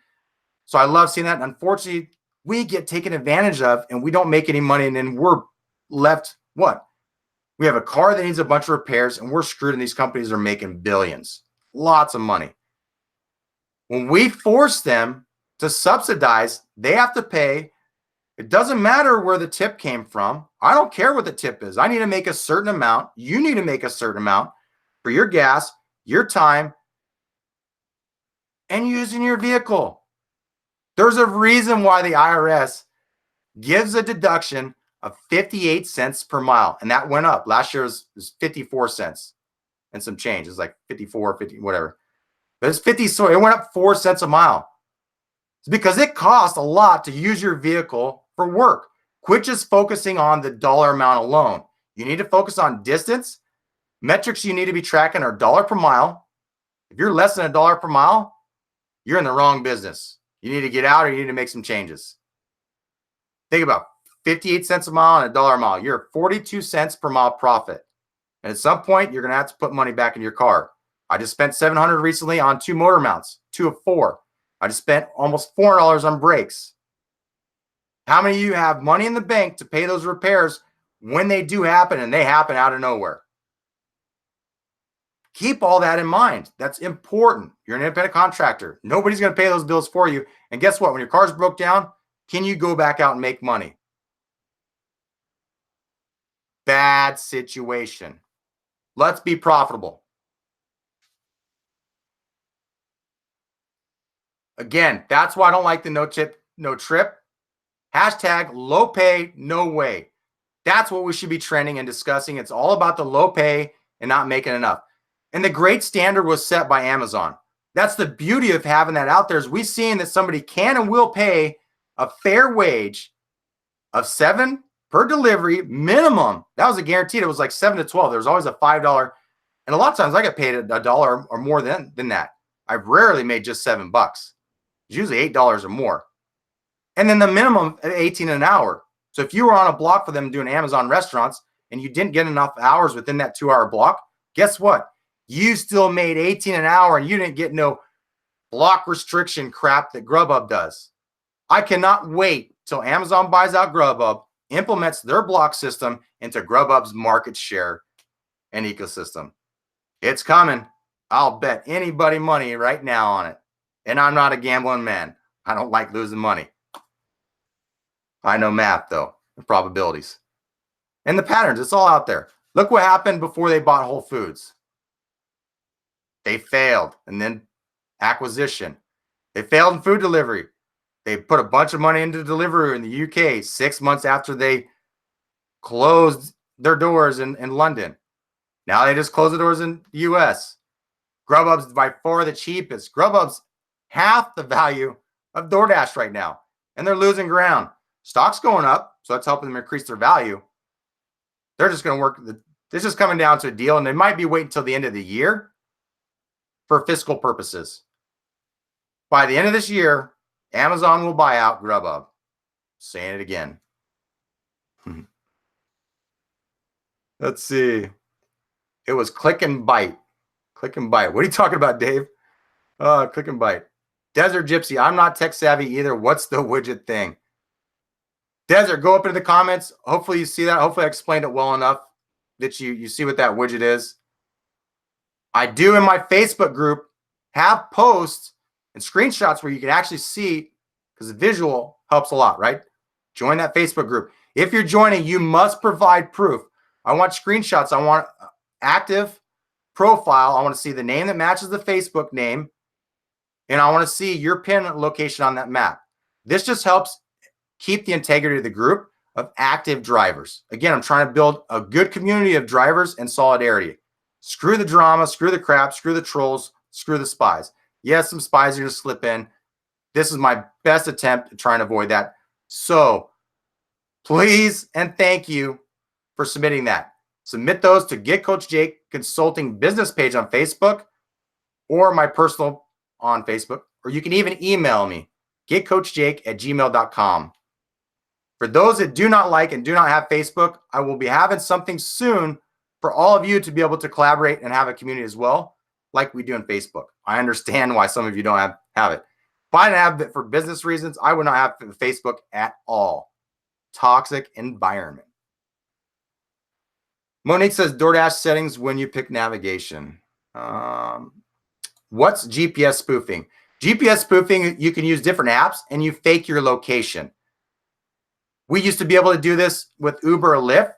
So I love seeing that. Unfortunately, we get taken advantage of, and we don't make any money, and then we're left what? We have a car that needs a bunch of repairs, and we're screwed, and these companies are making billions. Lots of money. When we force them to subsidize, they have to pay. It doesn't matter where the tip came from. I don't care what the tip is. I need to make a certain amount. You need to make a certain amount for your gas, your time, and using your vehicle. There's a reason why the IRS gives a deduction of 58 cents per mile, and that went up. Last year was 54 cents and some change. It's like 54, 50, whatever. But it's 50, so it went up 4 cents a mile. It's because it costs a lot to use your vehicle for work. Quit just focusing on the dollar amount alone. You need to focus on distance. Metrics you need to be tracking are dollar per mile. If you're less than $1 per mile, you're in the wrong business. You need to get out or you need to make some changes. Think about 58 cents a mile and $1 a mile. You're at 42 cents per mile profit. And at some point, you're going to have to put money back in your car. I just spent $700 recently on 2 motor mounts, 2 of 4. I just spent almost $400 on brakes. How many of you have money in the bank to pay those repairs when they do happen, and they happen out of nowhere? Keep all that in mind. That's important. You're an independent contractor. Nobody's going to pay those bills for you. And guess what? When your car's broke down, can you go back out and make money? Bad situation. Let's be profitable. Again, that's why I don't like the no tip, no trip. Hashtag low pay, no way. That's what we should be trending and discussing. It's all about the low pay and not making enough. And the great standard was set by Amazon. That's the beauty of having that out there, is we seeing that somebody can and will pay a fair wage of $7 per delivery minimum. That was a guaranteed. It was like 7 to 12. There was always a $5. And a lot of times I get paid $1 or more than that. I've rarely made just $7. It's usually $8 or more. And then the minimum at 18 an hour. So if you were on a block for them doing Amazon restaurants and you didn't get enough hours within that 2-hour block, guess what? You still made 18 an hour and you didn't get no block restriction crap that GrubHub does. I cannot wait till Amazon buys out GrubHub, implements their block system into GrubHub's market share and ecosystem. It's coming. I'll bet anybody money right now on it. And I'm not a gambling man. I don't like losing money. I know math, though, and probabilities. And the patterns, it's all out there. Look what happened before they bought Whole Foods. They failed. And then acquisition. They failed in food delivery. They put a bunch of money into Deliveroo in the UK 6 months after they closed their doors in London. Now they just closed the doors in the US. GrubHub's by far the cheapest. GrubHub's half the value of DoorDash right now, and they're losing ground. Stock's going up, so that's helping them increase their value. They're just going to work. This is coming down to a deal, and they might be waiting until the end of the year for fiscal purposes. By the end of this year, Amazon will buy out GrubHub. Saying it again. Let's see. It was click and bite. Click and bite. What are you talking about, Dave? Click and bite. Desert Gypsy. I'm not tech savvy either. What's the widget thing? Desert, go up into the comments. Hopefully you see that. Hopefully I explained it well enough that you see what that widget is. I do in my Facebook group have posts and screenshots where you can actually see, because the visual helps a lot, right? Join that Facebook group. If you're joining, you must provide proof. I want screenshots. I want active profile. I want to see the name that matches the Facebook name. And I want to see your pin location on that map. This just helps keep the integrity of the group of active drivers. Again, I'm trying to build a good community of drivers and solidarity. Screw the drama, screw the crap, screw the trolls, screw the spies. Yes, some spies are going to slip in. This is my best attempt at trying to avoid that. So please and thank you for submitting that. Submit those to Get Coach Jake Consulting business page on Facebook or my personal on Facebook, or you can even email me, getcoachjake@gmail.com. For those that do not like and do not have Facebook, I will be having something soon for all of you to be able to collaborate and have a community as well, like we do on Facebook. I understand why some of you don't have it. If I didn't have it for business reasons, I would not have Facebook at all. Toxic environment. Monique says DoorDash settings when you pick navigation. What's GPS spoofing? GPS spoofing, you can use different apps and you fake your location. We used to be able to do this with Uber or Lyft,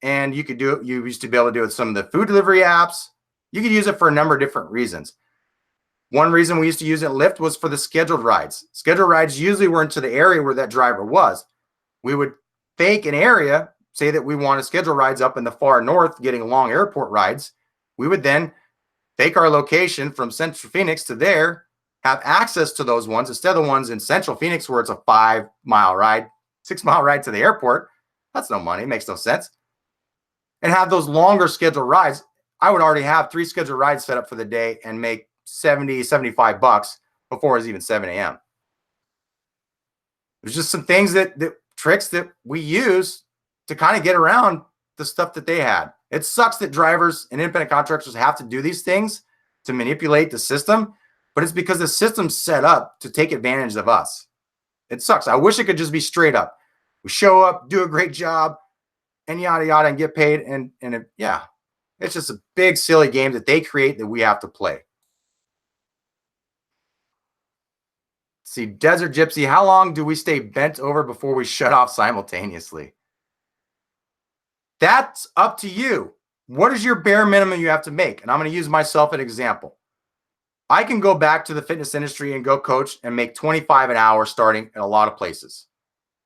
and you could do it. You used to be able to do it with some of the food delivery apps. You could use it for a number of different reasons. One reason we used to use it at Lyft was for the scheduled rides. Scheduled rides usually were into the area where that driver was. We would fake an area, say that we want to schedule rides up in the far north, getting long airport rides. We would then fake our location from Central Phoenix to there, have access to those ones instead of the ones in Central Phoenix where it's a 5-mile ride, 6-mile ride to the airport. That's no money. It makes no sense. And have those longer scheduled rides. I would already have 3 scheduled rides set up for the day and make 70, $75 before it was even 7 a.m. There's just some things that tricks that we use to kind of get around the stuff that they had. It sucks that drivers and independent contractors have to do these things to manipulate the system, but it's because the system's set up to take advantage of us. It sucks. I wish it could just be straight up. We show up, do a great job, and yada yada, and get paid. Yeah, it's just a big silly game that they create that we have to play. See, Desert Gypsy, how long do we stay bent over before we shut off simultaneously? That's up to you. What is your bare minimum you have to make? And I'm going to use myself as an example. I can go back to the fitness industry and go coach and make 25 an hour starting in a lot of places.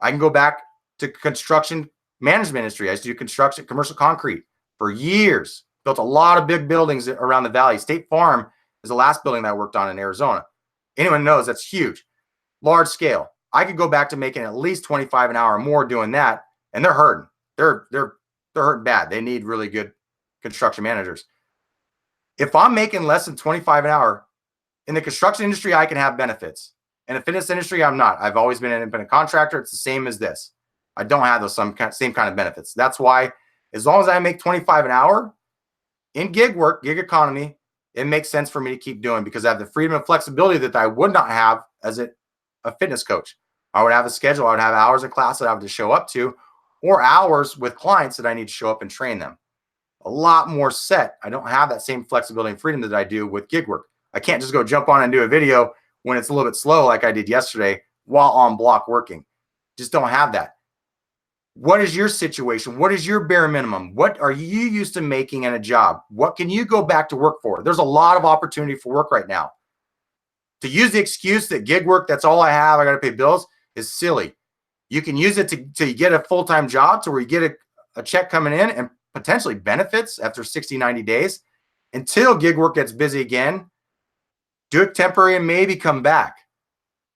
I can go back to construction management industry. I used to do construction, commercial concrete for years. Built a lot of big buildings around the valley. State Farm is the last building that I worked on in Arizona. Anyone knows that's huge, large scale. I could go back to making at least 25 an hour or more doing that, and they're hurting. They're hurting bad. They need really good construction managers. If I'm making less than 25 an hour in the construction industry, I can have benefits. In the fitness industry, I'm not. I've always been an independent contractor. It's the same as this. I don't have those same kind of benefits. That's why, as long as I make 25 an hour in gig work, gig economy, it makes sense for me to keep doing because I have the freedom and flexibility that I would not have as a fitness coach. I would have a schedule. I would have hours of class that I have to show up to, or hours with clients that I need to show up and train them. A lot more set. I don't have that same flexibility and freedom that I do with gig work. I can't just go jump on and do a video when it's a little bit slow like I did yesterday while on block working. Just don't have that. What is your situation? What is your bare minimum? What are you used to making in a job? What can you go back to work for? There's a lot of opportunity for work right now. To use the excuse that gig work, that's all I have, I got to pay bills, is silly. You can use it to get a full-time job to where you get a check coming in and potentially benefits after 60, 90 days until gig work gets busy again. Do it temporary and maybe come back.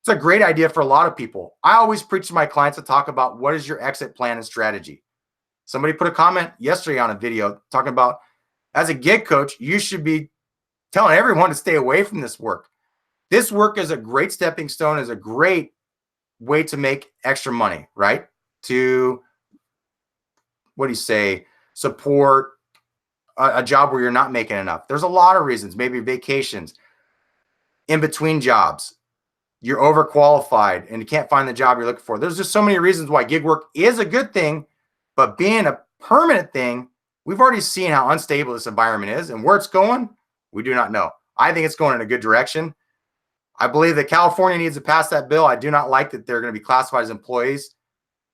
It's a great idea for a lot of people. I always preach to my clients to talk about what is your exit plan and strategy. Somebody put a comment yesterday on a video talking about, as a gig coach, you should be telling everyone to stay away from this work. This work is a great stepping stone, is a great way to make extra money, right? To, what do you say, support a job where you're not making enough. There's a lot of reasons, maybe vacations, in between jobs. You're overqualified and you can't find the job you're looking for. There's just so many reasons why gig work is a good thing, but being a permanent thing, we've already seen how unstable this environment is, and where it's going, we do not know. I think it's going in a good direction. I believe that California needs to pass that bill. I do not like that they're going to be classified as employees,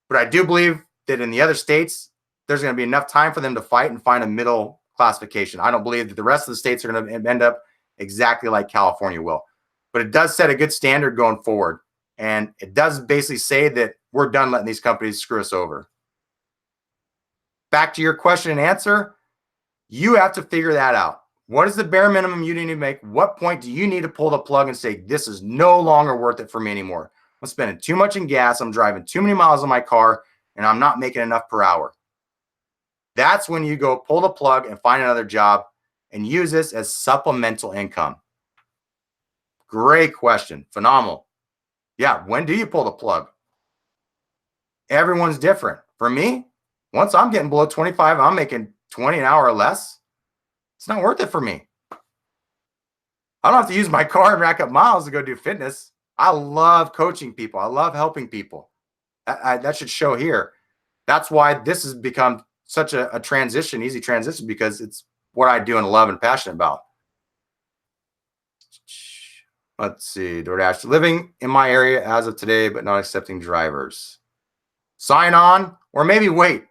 but I do believe that in the other states, there's going to be enough time for them to fight and find a middle classification. I don't believe that the rest of the states are going to end up exactly like California will. But it does set a good standard going forward. And it does basically say that we're done letting these companies screw us over. Back to your question and answer, you have to figure that out. What is the bare minimum you need to make? What point do you need to pull the plug and say, this is no longer worth it for me anymore? I'm spending too much in gas. I'm driving too many miles on my car, and I'm not making enough per hour. That's when you go pull the plug and find another job and use this as supplemental income. Great question. Phenomenal. Yeah, when do you pull the plug? Everyone's different. For me, once I'm getting below 25, I'm making 20 an hour or less. It's not worth it for me. I don't have to use my car and rack up miles to go do fitness. I love coaching people. I love helping people. That should show here. That's why this has become such a transition, easy transition, because it's what I do and love and passionate about. Let's see, DoorDash. Living in my area as of today, but not accepting drivers. Sign on, or maybe wait.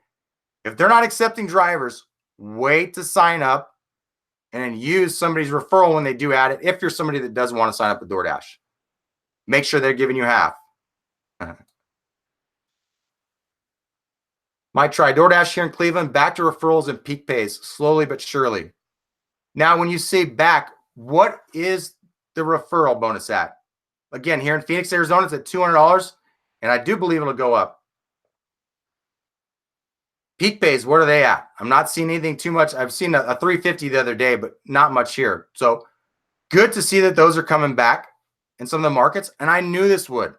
If they're not accepting drivers, wait to sign up and then use somebody's referral when they do add it. If you're somebody that doesn't want to sign up with DoorDash, make sure they're giving you half. Might try DoorDash here in Cleveland. Back to referrals and peak pays, slowly but surely. Now, when you say back, what is the referral bonus at? Again, here in Phoenix, Arizona, it's at $200, and I do believe it'll go up. Peak pays, what are they at? I'm not seeing anything too much. I've seen a $350 the other day, but not much here. So Good to see that those are coming back in some of the markets, and I knew this would.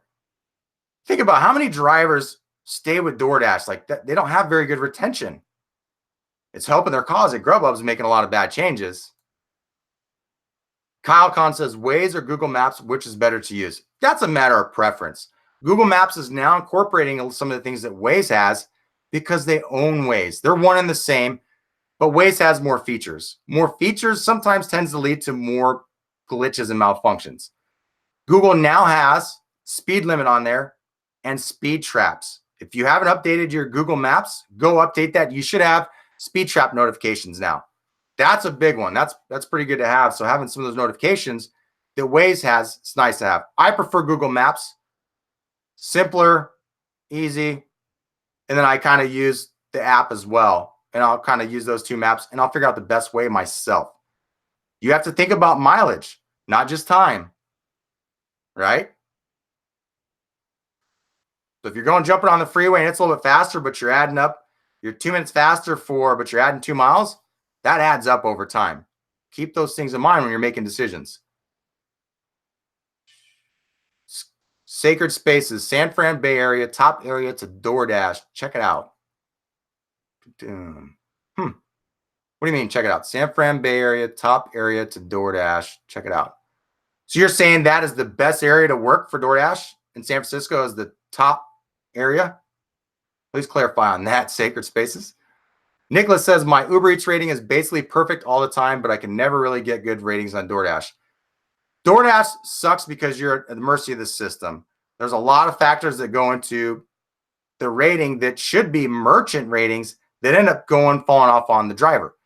Think about how many drivers stay with DoorDash. Like that, they don't have very good retention. It's helping their cause. GrubHub's making a lot of bad changes. Kyle Kahn says, Waze or Google Maps, which is better to use? That's a matter of preference. Google Maps is now incorporating some of the things that Waze has because they own Waze. They're one and the same, but Waze has more features. More features sometimes tends to lead to more glitches and malfunctions. Google now has speed limit on there and speed traps. If you haven't updated your Google Maps, go update that. You should have speed trap notifications now. That's a big one. That's pretty good to have. So having some of those notifications that Waze has, it's nice to have. I prefer Google Maps. Simpler, easy. And then I kind of use the app as well. And I'll kind of use those two maps and I'll figure out the best way myself. You have to think about mileage, not just time, right? So if you're jumping on the freeway and it's a little bit faster, but you're adding up, you're 2 minutes faster but you're adding 2 miles, that adds up over time. Keep those things in mind when you're making decisions. Sacred Spaces, San Fran Bay Area, top area to DoorDash. Check it out. What do you mean, check it out? San Fran Bay Area, top area to DoorDash. Check it out. So you're saying that is the best area to work for DoorDash in San Francisco is the top area? Please clarify on that, Sacred Spaces. Nicholas says, my Uber Eats rating is basically perfect all the time, but I can never really get good ratings on DoorDash. DoorDash sucks because you're at the mercy of the system. There's a lot of factors that go into the rating that should be merchant ratings that end up falling off on the driver.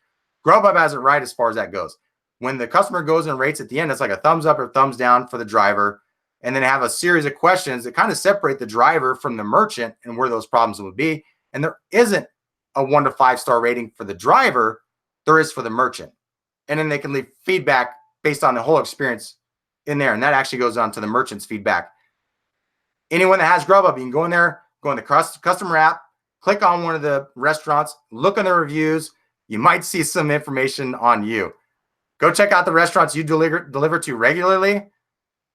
GrubHub has it right as far as that goes. When the customer goes and rates at the end, it's like a thumbs up or thumbs down for the driver, and then have a series of questions that kind of separate the driver from the merchant and where those problems would be. And there isn't a 1 to 5 star rating for the driver, there is for the merchant. And then they can leave feedback based on the whole experience in there. And that actually goes on to the merchant's feedback. Anyone that has GrubHub, you can go in there, go in the customer app, click on one of the restaurants, look on the reviews. You might see some information on you. Go check out the restaurants you deliver to regularly.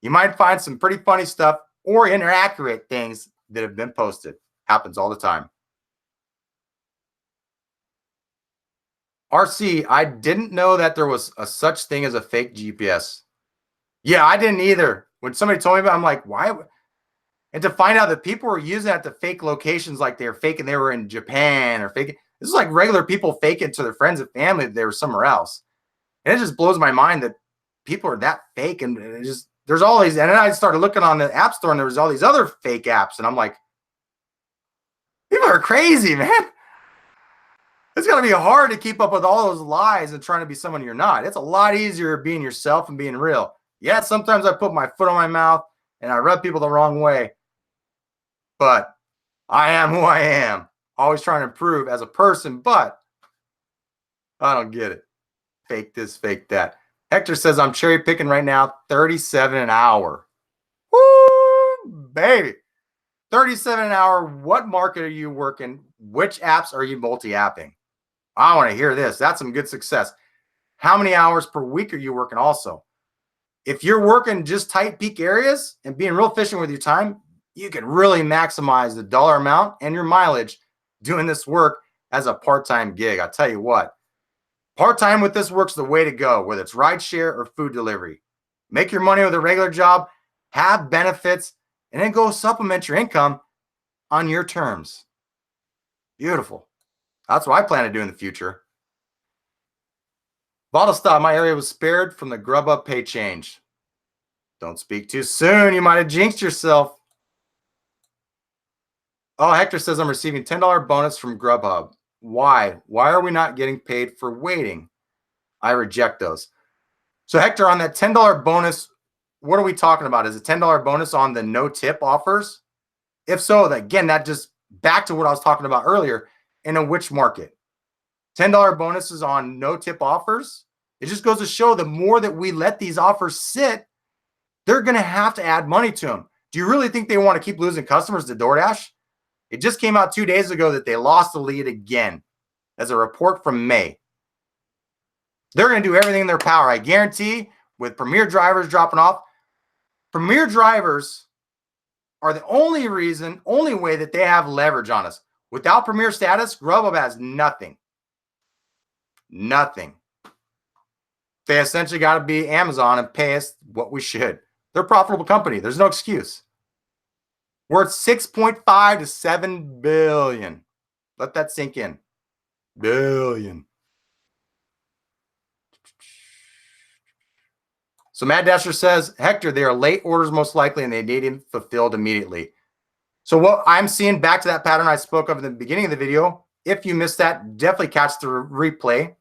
You might find some pretty funny stuff or inaccurate things that have been posted. Happens all the time. RC, I didn't know that there was a such thing as a fake GPS. Yeah, I didn't either. When somebody told me about it, I'm like, why? And to find out that people were using that to fake locations, like they were in Japan or faking. This is like regular people faking to their friends and family that they were somewhere else. And it just blows my mind that people are that fake. And it just, there's all these, and then I started looking on the app store and there was all these other fake apps. And I'm like, people are crazy, man. It's going to be hard to keep up with all those lies and trying to be someone you're not. It's a lot easier being yourself and being real. Yeah, sometimes I put my foot on my mouth and I rub people the wrong way. But I am who I am. Always trying to improve as a person, but I don't get it. Fake this, fake that. Hector says, I'm cherry picking right now, 37 an hour. Woo, baby. 37 an hour. What market are you working? Which apps are you multi-apping? I want to hear this. That's some good success. How many hours per week are you working also? If you're working just tight peak areas and being real efficient with your time, you can really maximize the dollar amount and your mileage doing this work as a part-time gig. I'll tell you what, part-time with this work's the way to go, whether it's rideshare or food delivery. Make your money with a regular job, have benefits, and then go supplement your income on your terms. Beautiful. That's what I plan to do in the future. Bottle stop, my area was spared from the GrubHub pay change. Don't speak too soon. You might have jinxed yourself. Oh, Hector says I'm receiving $10 bonus from GrubHub. Why? Why are we not getting paid for waiting? I reject those. So Hector, on that $10 bonus, what are we talking about? Is a $10 bonus on the no tip offers? If so, again, that just back to what I was talking about earlier. In a which market? $10 bonuses on no tip offers. It just goes to show the more that we let these offers sit, they're going to have to add money to them. Do you really think they want to keep losing customers to DoorDash? It just came out 2 days ago that they lost the lead again as a report from May. They're going to do everything in their power. I guarantee with Premier drivers dropping off. Premier drivers are the only way that they have leverage on us. Without Premier status, GrubHub has nothing. Nothing. They essentially got to be Amazon and pay us what we should. They're a profitable company. There's no excuse. We're at 6.5 to 7 billion. Let that sink in. Billion. So Matt Dasher says, Hector, they are late orders most likely, and they need him fulfilled immediately. So what I'm seeing, back to that pattern I spoke of in the beginning of the video, if you missed that, definitely catch the replay.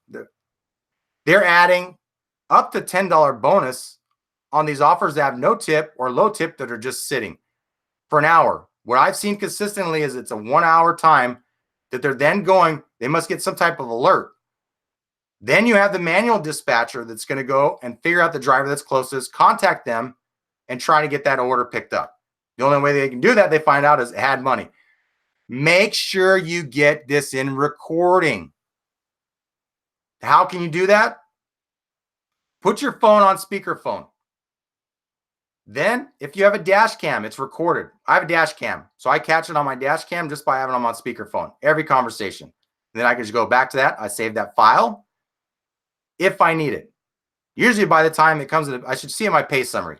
They're adding up to $10 bonus on these offers that have no tip or low tip that are just sitting for an hour. What I've seen consistently is it's a 1 hour time that they're then going, they must get some type of alert. Then you have the manual dispatcher that's going to go and figure out the driver that's closest, contact them, and try to get that order picked up. The only way they can do that, they find out, is add money. Make sure you get this in recording. How can you do that? Put your phone on speakerphone. Then, if you have a dash cam, it's recorded. I have a dash cam, so I catch it on my dash cam just by having them on speakerphone. Every conversation. And then I can just go back to that. I save that file if I need it. Usually by the time it comes in, I should see in my pay summary.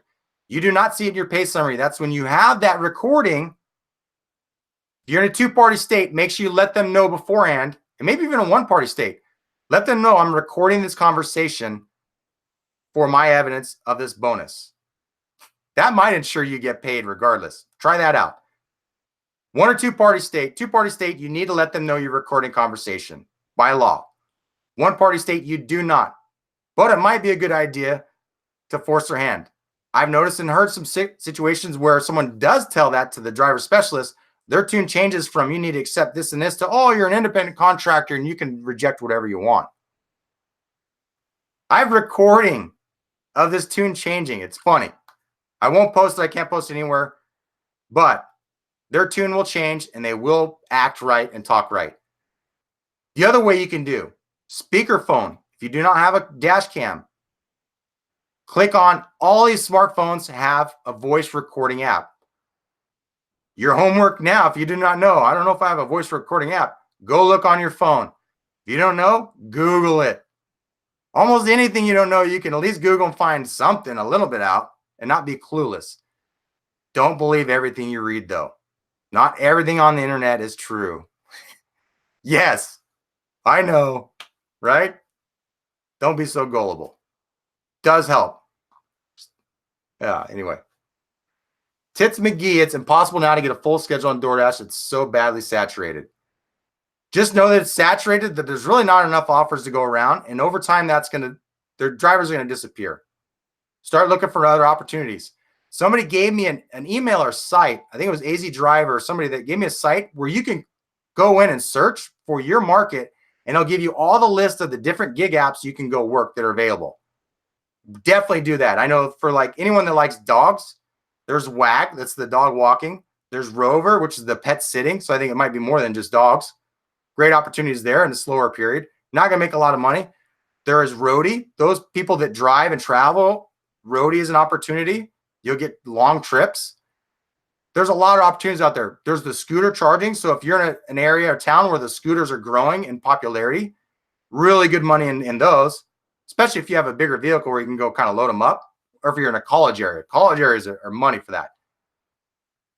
You do not see it in your pay summary. That's when you have that recording. If you're in a two-party state, make sure you let them know beforehand, and maybe even a one-party state. Let them know I'm recording this conversation for my evidence of this bonus. That might ensure you get paid regardless. Try that out. One or two-party state, you need to let them know you're recording conversation by law. One-party state, you do not. But it might be a good idea to force their hand. I've noticed and heard some situations where someone does tell that to the driver specialist. Their tune changes from you need to accept this and this to, oh, you're an independent contractor and you can reject whatever you want. I have recording of this tune changing. It's funny. I won't post it. I can't post it anywhere. But their tune will change and they will act right and talk right. The other way you can do, speakerphone. If you do not have a dash cam, click on all these smartphones have a voice recording app. Your homework now, if you do not know, I don't know if I have a voice recording app, go look on your phone. If you don't know, Google it. Almost anything you don't know, you can at least Google and find something a little bit out and not be clueless. Don't believe everything you read, though. Not everything on the internet is true. Yes, I know, right? Don't be so gullible. Does help. Yeah, anyway. Tits McGee, it's impossible now to get a full schedule on DoorDash. It's so badly saturated. Just know that it's saturated, that there's really not enough offers to go around. And over time, their drivers are going to disappear. Start looking for other opportunities. Somebody gave me an email or site. I think it was AZ Driver or somebody that gave me a site where you can go in and search for your market, and it'll give you all the list of the different gig apps you can go work that are available. Definitely do that. I know for like anyone that likes dogs, there's WAG, that's the dog walking. There's Rover, which is the pet sitting. So I think it might be more than just dogs. Great opportunities there in a slower period. Not going to make a lot of money. There is Roadie. Those people that drive and travel, Roadie is an opportunity. You'll get long trips. There's a lot of opportunities out there. There's the scooter charging. So if you're in an area or town where the scooters are growing in popularity, really good money in those, especially if you have a bigger vehicle where you can go kind of load them up, or if you're in a college area. College areas are money for that.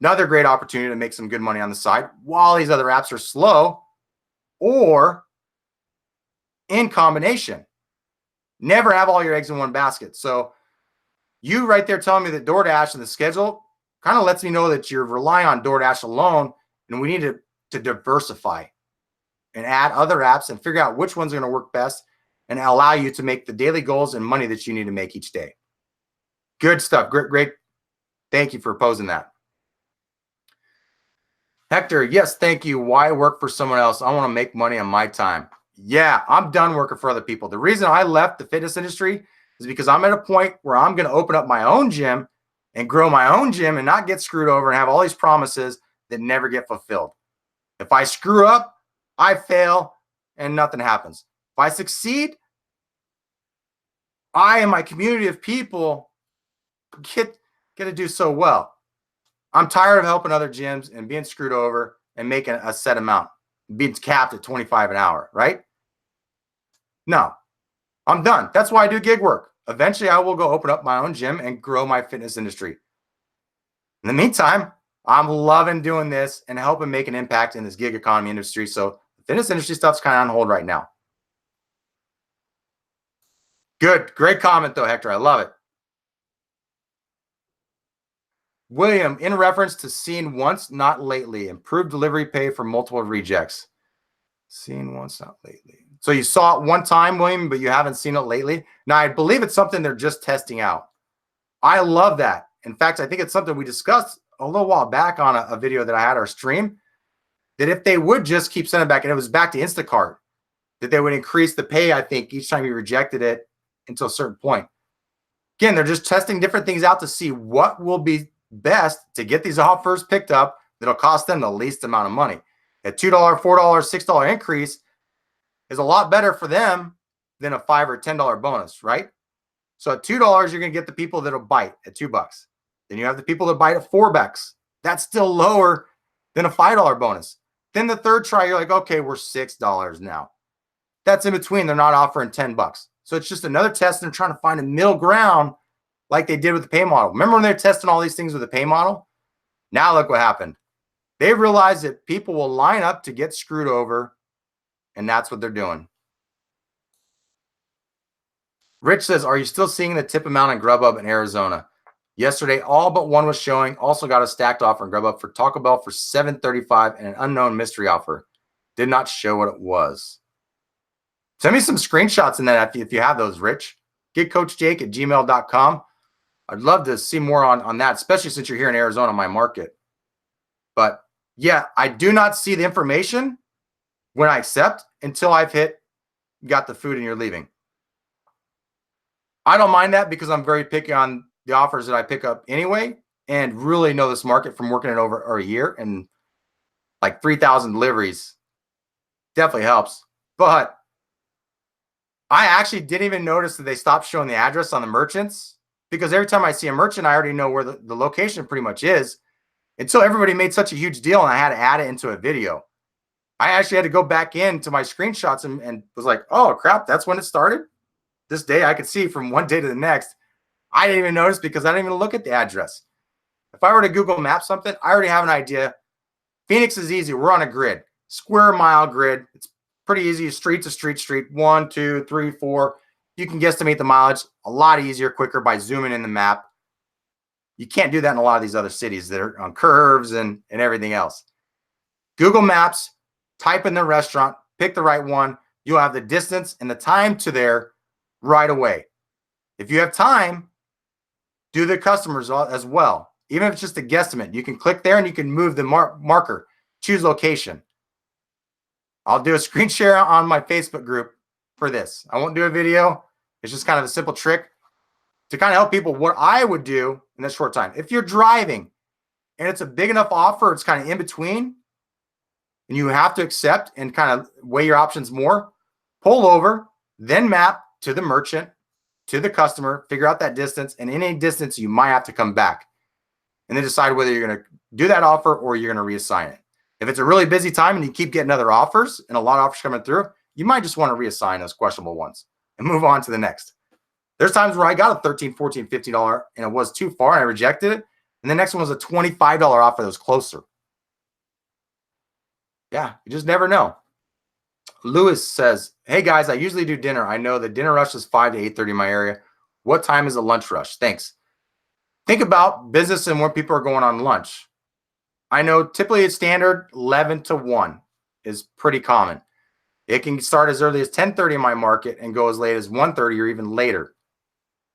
Another great opportunity to make some good money on the side while these other apps are slow, or in combination. Never have all your eggs in one basket. So you right there telling me that DoorDash and the schedule kind of lets me know that you're relying on DoorDash alone, and we need to diversify and add other apps and figure out which ones are going to work best and allow you to make the daily goals and money that you need to make each day. Good stuff. Great. Thank you for posing that. Hector, yes, thank you. Why work for someone else? I want to make money on my time. Yeah, I'm done working for other people. The reason I left the fitness industry is because I'm at a point where I'm going to open up my own gym and grow my own gym and not get screwed over and have all these promises that never get fulfilled. If I screw up, I fail and nothing happens. If I succeed, I and my community of people get to do so well. I'm tired of helping other gyms and being screwed over and making a set amount, being capped at 25 an hour, right? No, I'm done. That's why I do gig work. Eventually, I will go open up my own gym and grow my fitness industry. In the meantime, I'm loving doing this and helping make an impact in this gig economy industry. So the fitness industry stuff's kind of on hold right now. Good. Great comment, though, Hector. I love it. William, in reference to seen once, not lately, improved delivery pay for multiple rejects. Seen once, not lately. So you saw it one time, William, but you haven't seen it lately. Now, I believe it's something they're just testing out. I love that. In fact, I think it's something we discussed a little while back on a video that I had our stream, that if they would just keep sending back, and it was back to Instacart, that they would increase the pay, I think, each time you rejected it until a certain point. Again, they're just testing different things out to see what will be best to get these offers picked up that'll cost them the least amount of money. A $2, $4, $6 increase is a lot better for them than a $5 or $10 bonus, right? So at $2, you're going to get the people that'll bite at $2. Then you have the people that bite at $4. That's still lower than a $5 bonus. Then the third try, you're like, okay, we're $6 now. That's in between. They're not offering $10. So it's just another test. And they're trying to find a middle ground like they did with the pay model. Remember when they're testing all these things with the pay model? Now look what happened. They realized that people will line up to get screwed over, and that's what they're doing. Rich says, are you still seeing the tip amount in GrubHub in Arizona? Yesterday, all but one was showing. Also got a stacked offer in GrubHub for Taco Bell for $7.35 and an unknown mystery offer. Did not show what it was. Send me some screenshots in that if you have those, Rich. GetCoachJake@gmail.com. I'd love to see more on that, especially since you're here in Arizona, my market. But yeah, I do not see the information when I accept until I've got the food and you're leaving. I don't mind that because I'm very picky on the offers that I pick up anyway, and really know this market from working it over a year, and like 3,000 deliveries definitely helps. But I actually didn't even notice that they stopped showing the address on the merchants, because every time I see a merchant, I already know where the location pretty much is, until everybody made such a huge deal and I had to add it into a video. I actually had to go back into my screenshots and was like, oh crap, that's when it started. This day I could see from one day to the next. I didn't even notice because I didn't even look at the address. If I were to Google Map something, I already have an idea. Phoenix is easy. We're on a grid, square mile grid. It's pretty easy. Street to street, 1, 2, 3, 4. You can guesstimate the mileage a lot easier, quicker by zooming in the map. You can't do that in a lot of these other cities that are on curves and everything else. Google Maps, type in the restaurant, pick the right one. You'll have the distance and the time to there right away. If you have time, do the customers as well. Even if it's just a guesstimate, you can click there and you can move the marker, choose location. I'll do a screen share on my Facebook group for this. I won't do a video. It's just kind of a simple trick to kind of help people what I would do in this short time. If you're driving and it's a big enough offer, it's kind of in between, and you have to accept and kind of weigh your options more, pull over, then map to the merchant, to the customer, figure out that distance, and in any distance, you might have to come back and then decide whether you're going to do that offer or you're going to reassign it. If it's a really busy time and you keep getting other offers and a lot of offers coming through, you might just want to reassign those questionable ones and move on to the next. There's times where I got a $13, $14, $15 and it was too far and I rejected it. And the next one was a $25 offer that was closer. Yeah, you just never know. Lewis says, hey guys, I usually do dinner. I know the dinner rush is 5 to 8:30 in my area. What time is the lunch rush? Thanks. Think about business and where people are going on lunch. I know typically it's standard 11 to 1 is pretty common. It can start as early as 10:30 in my market and go as late as 1:30 or even later.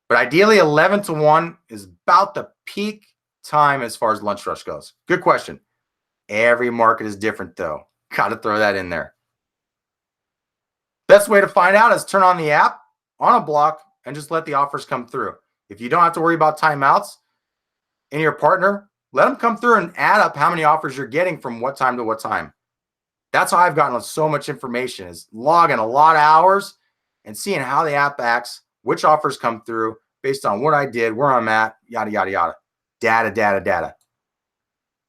But ideally 11 to 1 is about the peak time as far as lunch rush goes. Good question. Every market is different though. Got to throw that in there. Best way to find out is turn on the app on a block and just let the offers come through. If you don't have to worry about timeouts in your partner, let them come through and add up how many offers you're getting from what time to what time. That's how I've gotten so much information, is logging a lot of hours and seeing how the app acts, which offers come through based on what I did, where I'm at, yada, yada, yada. Data, data, data.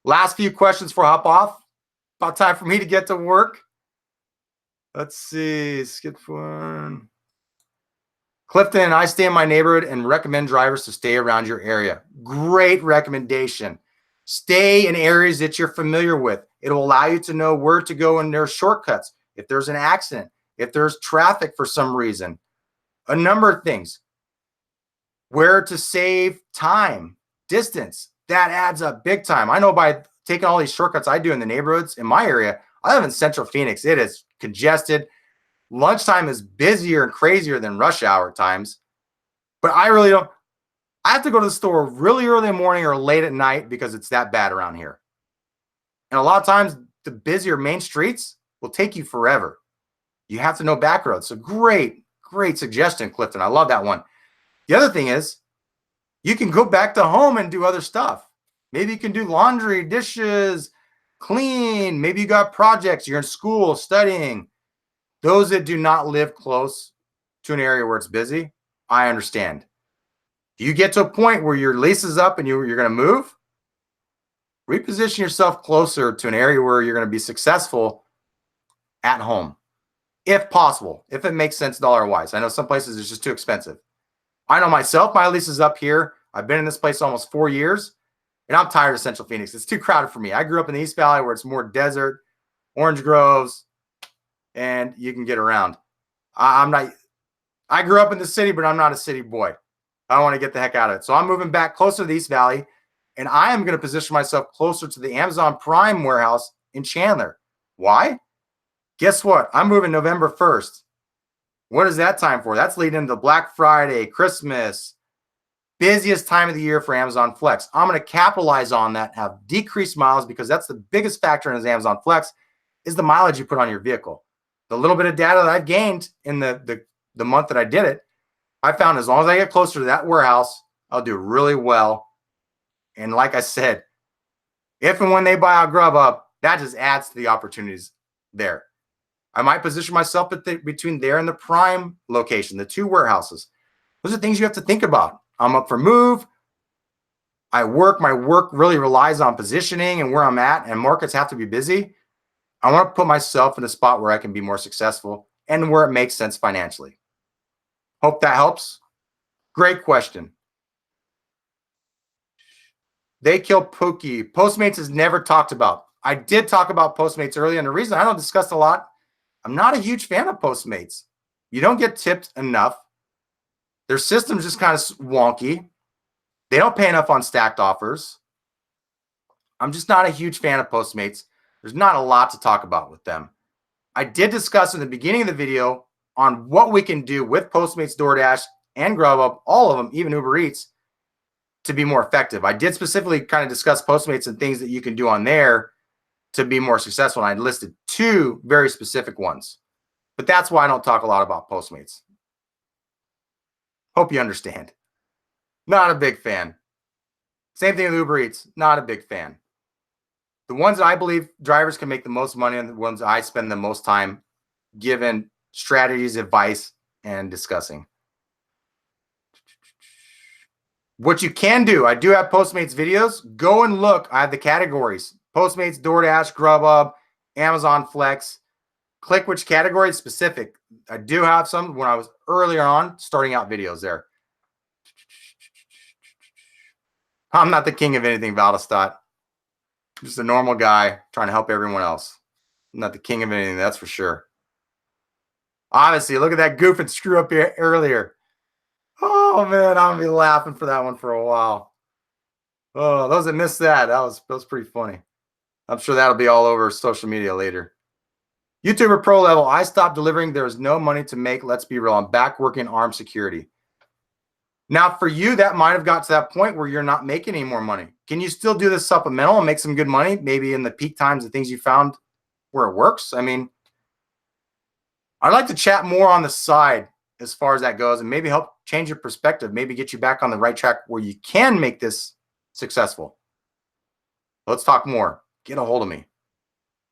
Last few questions for hop off. About time for me to get to work. Let's see. Skip one. Clifton, I stay in my neighborhood and recommend drivers to stay around your area. Great recommendation. Stay in areas that you're familiar with. It'll allow you to know where to go and there's shortcuts. If there's an accident, if there's traffic for some reason, a number of things. Where to save time, distance, that adds up big time. I know by taking all these shortcuts I do in the neighborhoods in my area, I live in Central Phoenix. It is congested. Lunchtime is busier and crazier than rush hour times. But I really don't. I have to go to the store really early in the morning or late at night because it's that bad around here. And a lot of times, the busier main streets will take you forever. You have to know back roads. So great suggestion, Clifton. I love that one. The other thing is, you can go back to home and do other stuff. Maybe you can do laundry, dishes, clean. Maybe you got projects. You're in school, studying. Those that do not live close to an area where it's busy, I understand. If you get to a point where your lease is up and you're going to move, reposition yourself closer to an area where you're going to be successful at home, if possible, if it makes sense dollar-wise. I know some places it's just too expensive. I know myself, my lease is up here. I've been in this place almost 4 years, and I'm tired of Central Phoenix. It's too crowded for me. I grew up in the East Valley where it's more desert, orange groves, and you can get around. I grew up in the city, but I'm not a city boy. I want to get the heck out of it. So I'm moving back closer to the East Valley, and I am going to position myself closer to the Amazon Prime warehouse in Chandler. Why? Guess what? I'm moving November 1st. What is that time for? That's leading into Black Friday, Christmas, busiest time of the year for Amazon Flex. I'm going to capitalize on that, have decreased miles, because that's the biggest factor in his Amazon Flex is the mileage you put on your vehicle. The little bit of data that I've gained in the month that I did it, I found as long as I get closer to that warehouse, I'll do really well. And like I said, if and when they buy out GrubHub, that just adds to the opportunities there. I might position myself between there and the Prime location, the two warehouses. Those are things you have to think about. I'm up for move. My work really relies on positioning and where I'm at, and markets have to be busy. I want to put myself in a spot where I can be more successful and where it makes sense financially. Hope that helps. Great question. They kill Pookie. Postmates is never talked about. I did talk about Postmates earlier, and the reason I don't discuss a lot, I'm not a huge fan of Postmates. You don't get tipped enough. Their system's just kind of wonky. They don't pay enough on stacked offers. I'm just not a huge fan of Postmates. There's not a lot to talk about with them. I did discuss in the beginning of the video on what we can do with Postmates, DoorDash, and GrubHub, all of them, even Uber Eats, to be more effective. I did specifically kind of discuss Postmates and things that you can do on there to be more successful. And I listed 2 very specific ones. But that's why I don't talk a lot about Postmates. Hope you understand. Not a big fan. Same thing with Uber Eats. Not a big fan. The ones that I believe drivers can make the most money on, the ones I spend the most time given strategies, advice, and discussing. What you can do, I do have Postmates videos. Go and look. I have the categories. Postmates, DoorDash, GrubHub, Amazon Flex. Click which category is specific. I do have some when I was earlier on starting out videos there. I'm not the king of anything, Valdestat. I'm just a normal guy trying to help everyone else. I'm not the king of anything, that's for sure. Obviously, look at that goof and screw up here earlier. Oh, man, I'm going to be laughing for that one for a while. Oh, those that missed that, that was pretty funny. I'm sure that'll be all over social media later. YouTuber Pro level, I stopped delivering. There is no money to make. Let's be real. I'm back working armed security. Now, for you, that might have got to that point where you're not making any more money. Can you still do this supplemental and make some good money? Maybe in the peak times, the things you found where it works. I mean, I'd like to chat more on the side as far as that goes and maybe help change your perspective, maybe get you back on the right track where you can make this successful. Let's talk more. Get a hold of me.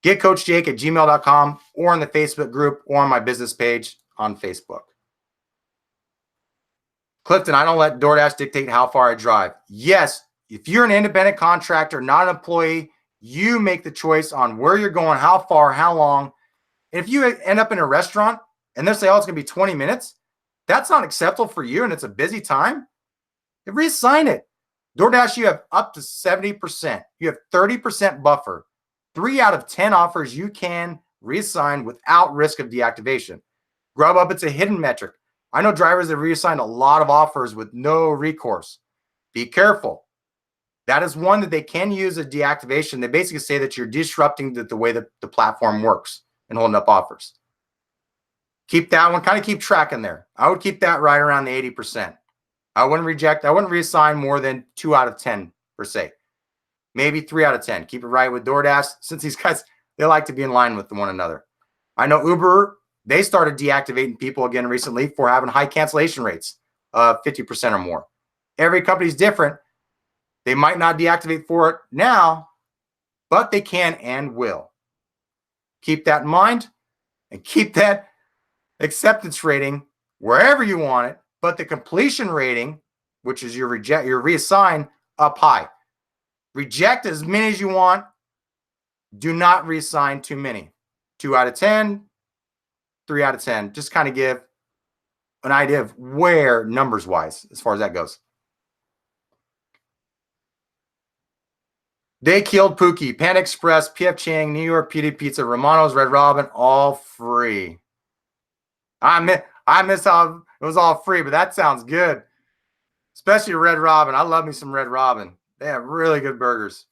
GetCoachJake@gmail.com or on the Facebook group or on my business page on Facebook. Clifton, I don't let DoorDash dictate how far I drive. Yes, if you're an independent contractor, not an employee, you make the choice on where you're going, how far, how long. And if you end up in a restaurant and they'll say, oh, it's going to be 20 minutes, that's not acceptable for you and it's a busy time, reassign it. DoorDash, you have up to 70%. You have 30% buffer. 3 out of 10 offers you can reassign without risk of deactivation. GrubHub, it's a hidden metric. I know drivers that reassigned a lot of offers with no recourse. Be careful. That is one that they can use as deactivation. They basically say that you're disrupting the way that the platform works and holding up offers. Keep that one, kind of keep tracking there. I would keep that right around the 80%. I wouldn't reassign more than 2 out of 10 per se. Maybe 3 out of 10. Keep it right with DoorDash, since these guys, they like to be in line with one another. I know Uber, they started deactivating people again recently for having high cancellation rates of 50% or more. Every company's different. They might not deactivate for it now, but they can and will. Keep that in mind and keep that acceptance rating wherever you want it, but the completion rating, which is your reassign, up high. Reject as many as you want. Do not reassign too many. 2 out of 10, 3 out of 10. Just kind of give an idea of where numbers wise, as far as that goes. They killed Pookie, Panda Express, PF Chang, New York PD Pizza, Romano's, Red Robin, all free. I miss how it was all free, but that sounds good. Especially Red Robin. I love me some Red Robin. They have really good burgers.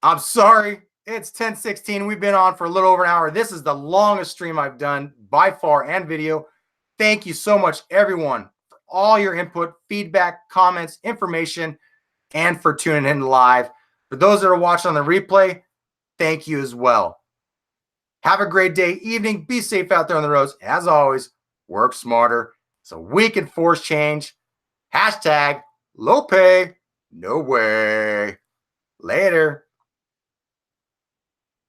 I'm sorry. It's 10:16. We've been on for a little over an hour. This is the longest stream I've done by far and video. Thank you so much, everyone, for all your input, feedback, comments, information, and for tuning in live. For those that are watching on the replay, thank you as well. Have a great day, evening. Be safe out there on the roads. As always, work smarter so we can force change. # low pay, no way. Later.